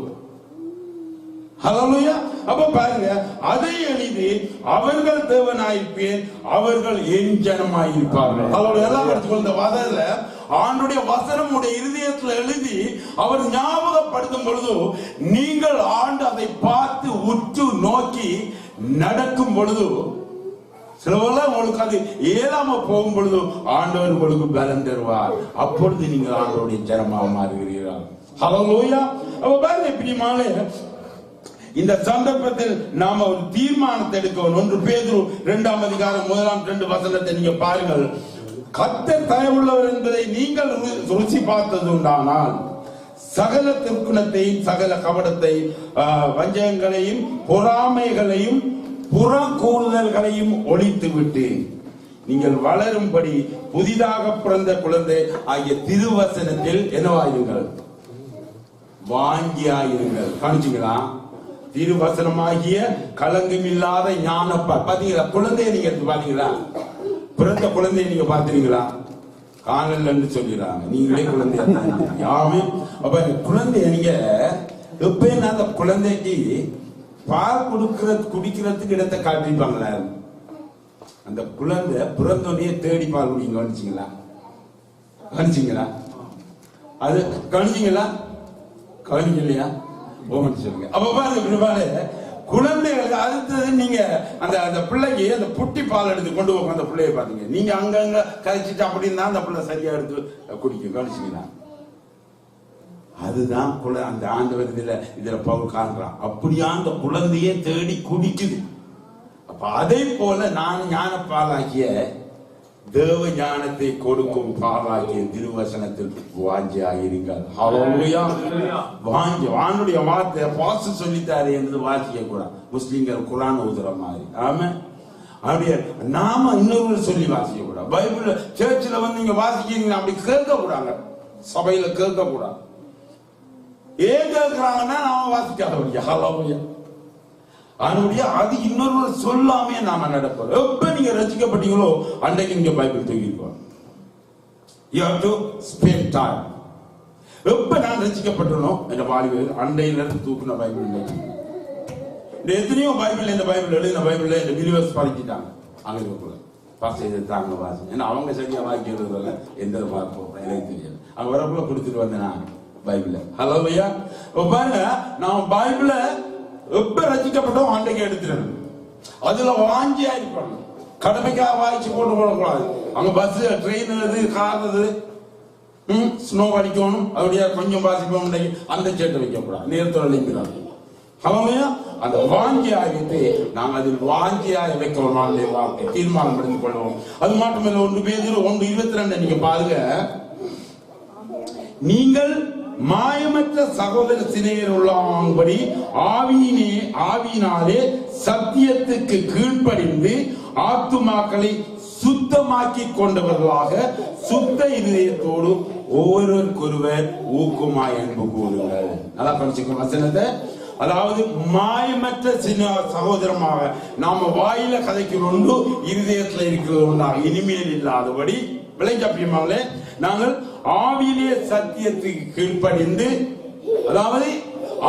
ஹல்லேலூயா. அப்ப பாருங்க, அதை எழுதி அவர்கள் தேவனாயிருப்பேன், அவர்கள் என் ஜனமாயிருப்பார்கள். ஹல்லேலூயா. எல்லாம் படிச்சுக்கொள்ள இந்த வதல ஆண்டுடைய வசனம் உடைய இருதயத்தில் எழுதி அவர் ஞாபகப்படுத்தும் பொழுது நீங்கள் ஆண்டு அதை பார்த்து உற்று நோக்கி நடக்கும் பொழுது சிலவெல்லாம் உங்களுக்கு அது ஏறாம போகும் பொழுது ஆண்டவர் உங்களுக்கு பலன் தருவார். அப்பொழுது நீங்கள் ஆண்டவருடைய ஜனமாக மாறுகிறீர்கள். ஹல்லேலூயா. அப்ப பாருங்க, பிரியமானே, இந்த சந்தர்ப்பத்தில் நாம ஒரு தீர்மானத்தை எடுக்கணும். 1 பேதுரு 2ஆம் அதிகாரம் 1-2 வசனத்தை நீங்க பாருங்கள். கர்த்தர் தயவுள்ளவர் என்பதை நீங்கள் ருசி பார்த்தது உண்டானால் சகல துர்க்குணத்தையும், சகல கபடத்தை, வஞ்சகங்களையும், பொறாமைகளையும், புறக்கூறுதல்களையும் ஒழித்து விட்டு நீங்கள் வளரும்படி புதிதாக பிறந்த குழந்தை ஆகிய திருவசனத்தில் என்னவாயிருங்கள்? வாங்கியாயிருங்கள். காணிச்சீங்களா? திருவசனமாகிய கலங்கம் இல்லாத ஞான பாத்தீங்களா? குழந்தைய நீங்க எடுத்து பாத்தீங்களா? பிறந்த குழந்தைய நீங்க பாத்தீங்களா? காணலன்னு சொல்லிடுறாங்க. நீங்களே குழந்தைய யாமே. அப்ப குழந்தைய நீங்க எப்ப அந்த குழந்தைக்கு பால் குடிக்கிறதுக்கு இடத்தை காட்டிருப்பாங்களா? அந்த குழந்தை பிறந்தோடனே தேடி பால் குடிங்க. கவனிச்சிங்களா? கவனிச்சிங்களா? அது கவனிச்சிங்களா? கவனிக்கலையா? சொல்லுங்க. அப்ப பாருங்க, குழந்தைகளுக்கு அடுத்தது நீங்க அந்த பிள்ளைக்கு அந்த புட்டி பால் எடுத்து கொண்டு போங்க. அந்த பிள்ளைய பாத்தீங்க, நீங்க அங்கங்க கழிச்சிட்டு அப்படின்னா அந்த பிள்ளை சரியா எடுத்து குடிக்கும். கவனிச்சிங்களா? அதுதான் அந்த ஆண்டவர் இதுல பவுல் காண்றான். அப்படியா அந்த குழந்தையே தேடி குடிக்குது. அப்ப அதே போல நான் ஞான பாலாகிய தேவ ஞானத்தை கொடுக்கும் பாலாகிய திருவசனத்தில் வாஞ்சியாயிருங்கள். ஹல்லேலூயா. வானுடைய வார்த்தை பாச சொல்லித்தாரு என்று வாசிக்க கூட முஸ்லிம்கள் குரான் ஓதுற மாதிரி. ஆமா, அப்படியே நாம இன்னொரு சொல்லி வாசிக்க கூடாது. பைபிள் சர்ச்சில் வந்து நீங்க வாசிக்கிறீங்க, அப்படி கேட்க கூடாங்க. சபையில கேட்க கூடாது. ஏன் கேட்கிறாங்கன்னா நாம வாசிக்காத. ஹல்லேலூயா. அது இன்னொரு சொல்லாமே நாம நடப்போம். எப்ப நீங்க ரசிக்கப்பட்டீங்களோ அன்றைக்கு நீங்க Bible தூக்கிருக்கோம். You have to spend time. எப்ப நான் ரசிக்கப்பட்டனோ என்ற வாழ்வில் அன்றையில தூக்குன பைபிள் இல்லை. எத்தனையோ பைபிள், இந்த பைபிள் எழுதின பைபிள் இந்த பிலிவர்ஸ் படிச்சுட்டாங்க. அங்க இருக்கக்கூடாது. பாஸ்டர் தாங்க வாசி. ஏன்னா அவங்க சரியா வாசிக்கிறதுல எந்த பார்ப்போம் எனக்கு தெரியாது. அவங்க வரக்குள்ள கொடுத்துட்டு வந்தேன் நான் பைபிள. ஹல்லேலூயா. பாருங்க, நான் பைபிள எப்ப ரசிக்கப்பட்டோம் அன்றைக்கு எடுத்துறது. அதுல வாஞ்சியா இருக்கணும். கடமைக்காக வாய்ச்சி போட்டு போடக்கூடாது. அங்க பஸ், ட்ரெயின், கார், ஸ்னோ அடிக்கணும், அப்படியே கொஞ்சம் வாசிப்போம். அந்த சேட்டை வைக்கக்கூடாது. நேரத்தோட அழைக்கிறாங்க. ஹல்லேலூயா. அந்த வாஞ்சியாகிட்டு நாம் அதில் வாஞ்சியாக வைக்கணும். வாழ்க்கை தீர்மானம் எடுத்துக் கொள்வோம். அது மட்டுமில்லை, 1 பேதுரு 1:22 நீங்க பாருங்க. நீங்கள் மாயமற்ற சகோதர சிநேகர் உள்ளபடி ஆவியினாலே சத்தியத்துக்கு கீழ்ப்படிந்து ஆத்துமாக்களை சுத்தமாக்கி கொண்டவர்களாக சுத்த இதயத்தோடு ஒவ்வொருவருக்கொருவர் ஊக்கமாய் அன்பு கூறுங்கள். நல்லா படிச்சுக்கோ வசனத்தை. அதாவது மாயமற்ற சகோதரமாக நாம வாயில கதைக்கிறோம், இருதயத்தில் இருக்கிறது ஒன்றாக இனிமேல் இல்லாதபடி விளைஞ்சப்பியமாங்களே நாங்கள் ஆவியிலே சத்தியத்துக்கு கீழ்ப்படிந்து, அதாவது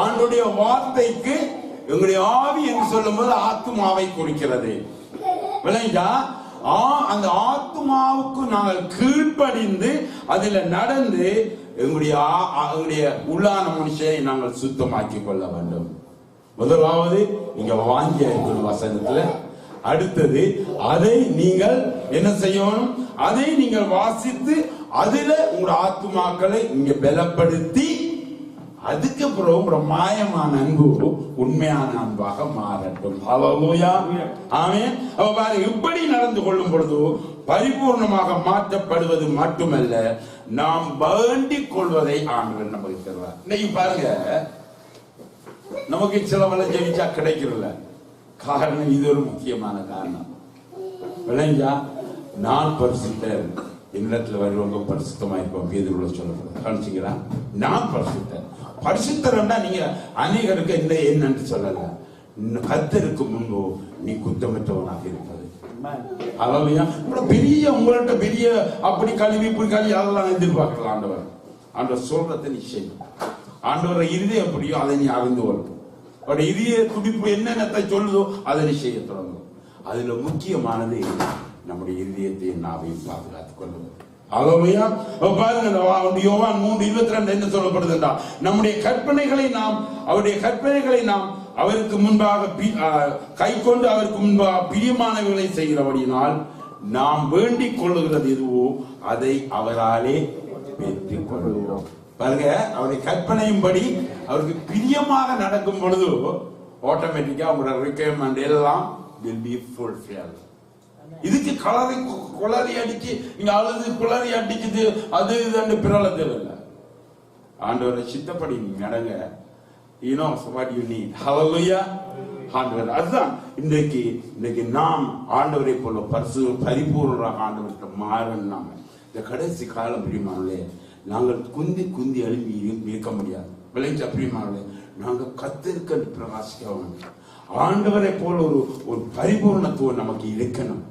ஆண்டுடைய வார்த்தைக்கு எங்களுடைய ஆவி என்று சொல்லும் போது ஆத்துமாவை குறிக்கிறது. விளைஞ்சா அந்த ஆத்துமாவுக்கு நாங்கள் கீழ்ப்படிந்து அதில் நடந்து எங்களுடைய உள்ளான மனுஷனை நாங்கள் சுத்தமாக்கி கொள்ள வேண்டும். முதலாவது நீங்க வாங்கிய இருக்கணும் வசனத்துல. அடுத்தது அதை நீங்கள் என்ன செய்யணும்? அதை நீங்கள் வாசித்து அதுல உங்களுடைய ஆத்துமாக்களை நீங்க பலப்படுத்தி அதுக்கு பிறகு மாயமான அன்பு உண்மையான அன்பாக மாறட்டும். ஹல்லேலூயா. ஆமென். அப்ப பாருங்க, இப்படி நடந்து கொள்ளும் பொழுது பரிபூர்ணமாக மாற்றப்படுவது மட்டுமல்ல, நாம் வேண்டிக் கொள்வதை ஆண்டவர் நமக்கு தருவார். இன்னைக்கு பாருங்க, நமக்கு சிலவளை ஜெயிச்சா கிடைக்கிறதில்ல. காரணம் இது ஒரு முக்கியமான காரணம். விளைஞ்சா நான் பரிசுத்தர், என்னிடத்துல வருவங்க பரிசுத்தமா இருப்போம். பேதுருல சொல்லப்படுது. கவனிச்சீங்களா? நான் பரிசுத்தர். பரிசுத்தர்னா நீங்க அநேகருக்கு இந்த என்னன்னு சொல்லல, கர்த்தருக்கு முன்பு நீ குற்றமற்றவனாக இருப்பது. ஹல்லேலூயா. பெரிய உங்கள்ட்ட பெரிய அப்படி கழுவி இப்படி கழுவி அதெல்லாம் எதிர்பார்க்கலாம் ஆண்டவர். ஆண்டவர் சொல்றதை நீ செய்யும். ஆண்டவரை இருதயம் எப்படியோ அதை நீ அறிந்து கொள்ளும். அவருடைய இதய துடிப்பு என்னென்னத்தை சொல்லுதோ அதை நீ செய்ய தொடங்கும். அதுல முக்கியமானது நம்முடைய இருதயத்தை நாவையும் பாதுகாத்துக் கொள்ளும். அல்லேலூயா. பாருங்க, யோவான் 3:22 என்ன சொல்லப்படுதுன்றா, நம்முடைய கற்பனைகளை நாம் அவருடைய கற்பனைகளை நாம் அவருக்கு முன்பாக கை கொண்டு அவருக்கு முன்பாக பிரியமானவர்களை செய்கிறபடியினால் நாம் வேண்டிக் கொள்ளுகிறது எதுவோ அதை அவராலே பெற்றுக் கொள்கிறோம். பாருங்க, அவருடைய கற்பனையின்படி அவருக்கு பிரியமாக நடக்கும் பொழுது ஆட்டோமேட்டிக்கா அவங்களோட ரிக்வயர்மெண்ட் எல்லாம் will be fulfilled. இதுக்கு குளறி அடிச்சு நீங்க அழுது குளறி அடிக்குது அது இதுன்னு பிறல தேவையில்லை. ஆண்டவரை சித்தப்படி நடங்க. you know what you need. hallelujah. ஆண்டவர் அதுதான் இன்னைக்கு நாம் ஆண்டவரை போல பரிபூர்ணராக ஆண்டவர்கிட்ட மாறணும். நாம இந்த கடைசி காலம் பிரியமானே நாங்கள் குந்தி எழுப்பி இருக்க முடியாது. விளைஞ்ச பிரியமானே நாங்க கத்திருக்க பிரகாசிக்க ஆண்டவரை போல ஒரு பரிபூர்ணத்துவம் நமக்கு இருக்கணும்.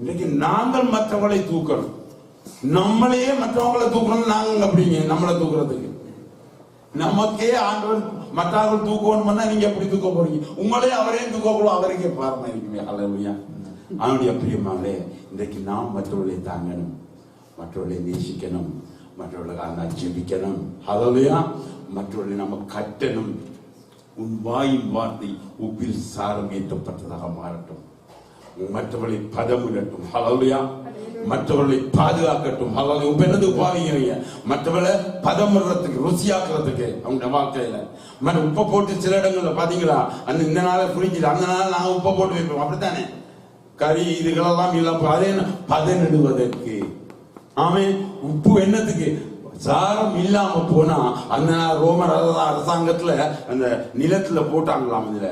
இன்னைக்கு நாங்கள் மற்றவங்களை தூக்கணும், நம்மளையே மற்றவங்களை தூக்கணும். நாங்க அப்படிங்க நம்மளை தூக்குறதுக்கு நமக்கே ஆண்டவர் மற்றவர்கள் தூக்கணும்னா நீங்க எப்படி தூக்க போறீங்க? உங்களே அவரே தூக்கக்கூடும், அவருக்கே பாரமா இருக்குமே. அல்லேலூயா. அவனுடைய பிரியமானே இன்றைக்கு நாம் மற்றவர்களை தாங்கணும், மற்றவர்களை நேசிக்கணும், மற்றவர்களுக்காக ஜெபிக்கணும். அல்லேலூயா. மற்றவர்களை நம்ம கட்டணும். உன் வாயின் வார்த்தை உப்பில் சாரம் ஏற்றப்பட்டதாக மாறட்டும். மற்றவர்களை பதமிடட்டும். ஹல்லேலூயா. மற்றவர்களை பாதுகாக்கட்டும். ஹல்லேலூயா. உப்பு என்னது பாவீங்க? மற்றவர்களை பதமிடுறதுக்கு, ருசியாக்குறதுக்கு அவங்க வாழ்க்கையில உப்பை போட்டு சில இடங்கள்ல பாத்தீங்களா, இந்த நாளை புரிஞ்சுது, அந்த நாள் நாங்க உப்பை போட்டு வைப்போம். அப்படித்தானே கறி இதுகளெல்லாம் இல்லாம அதே பதனிடுவதற்கு. ஆமே. உப்பு என்னத்துக்கு? சாரம் இல்லாம போனா அந்த ரோமர் அரசாங்கத்துல அந்த நிலத்துல போட்டாங்களாம். இதுல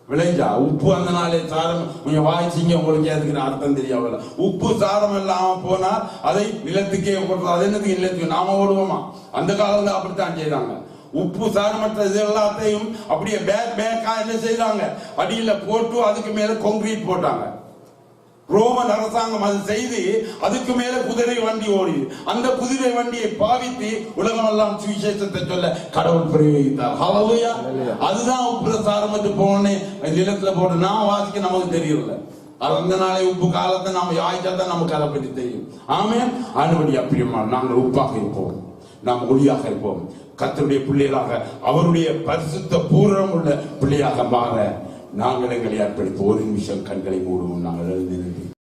விளைஞ்சா உப்பு அந்த நாளே சாரம் கொஞ்சம் வாய்ச்சிங்க, உங்களுக்கு அதுக்கு அர்த்தம் தெரியாமல. உப்பு சாரம் இல்லாம போனா அதை நிலத்துக்கே போடுறது. அது என்னதுக்கு நிலத்துக்கு நாம ஓடுவோமா? அந்த காலத்துல அப்படித்தான் செய்யறாங்க. உப்பு சாரமற்ற இது எல்லாத்தையும் அப்படியே பேக்கா என்ன செய்யறாங்க, அடியில போட்டு அதுக்கு மேல கான்கிரீட் போட்டாங்க. ரோமன் அரசாங்கம் அது செய்து அதுக்கு மேல குதிரை வண்டி ஓடி அந்த குதிரை வண்டியை பாவித்து உலகம் எல்லாம் சுவிசேஷத்தை சொல்ல கடவுள் பிரயோகித்தார். ஹல்லேலூயா. அதுதான் உப்பு சாரமற்று போனே நிலத்துல போட்டு நான் வாசிக்க நமக்கு தெரியல. அந்த நாளை உப்பு காலத்தை நாம யாய்ச்சா தான் நமக்கு அதை பற்றி தெரியும். ஆமென். ஆண்டவருடைய பிரியமா நாங்கள் உப்பாக இருப்போம், நாம் ஒளியாக இருப்போம். கர்த்தருடைய பிள்ளைகளாக அவருடைய பரிசுத்த பூரணம் உள்ள பிள்ளையாக மாற நாங்கள் எங்களை அர்ப்பணித்து ஒரு நிமிஷம் கண்களை மூடுவோம். நாங்கள் எழுந்து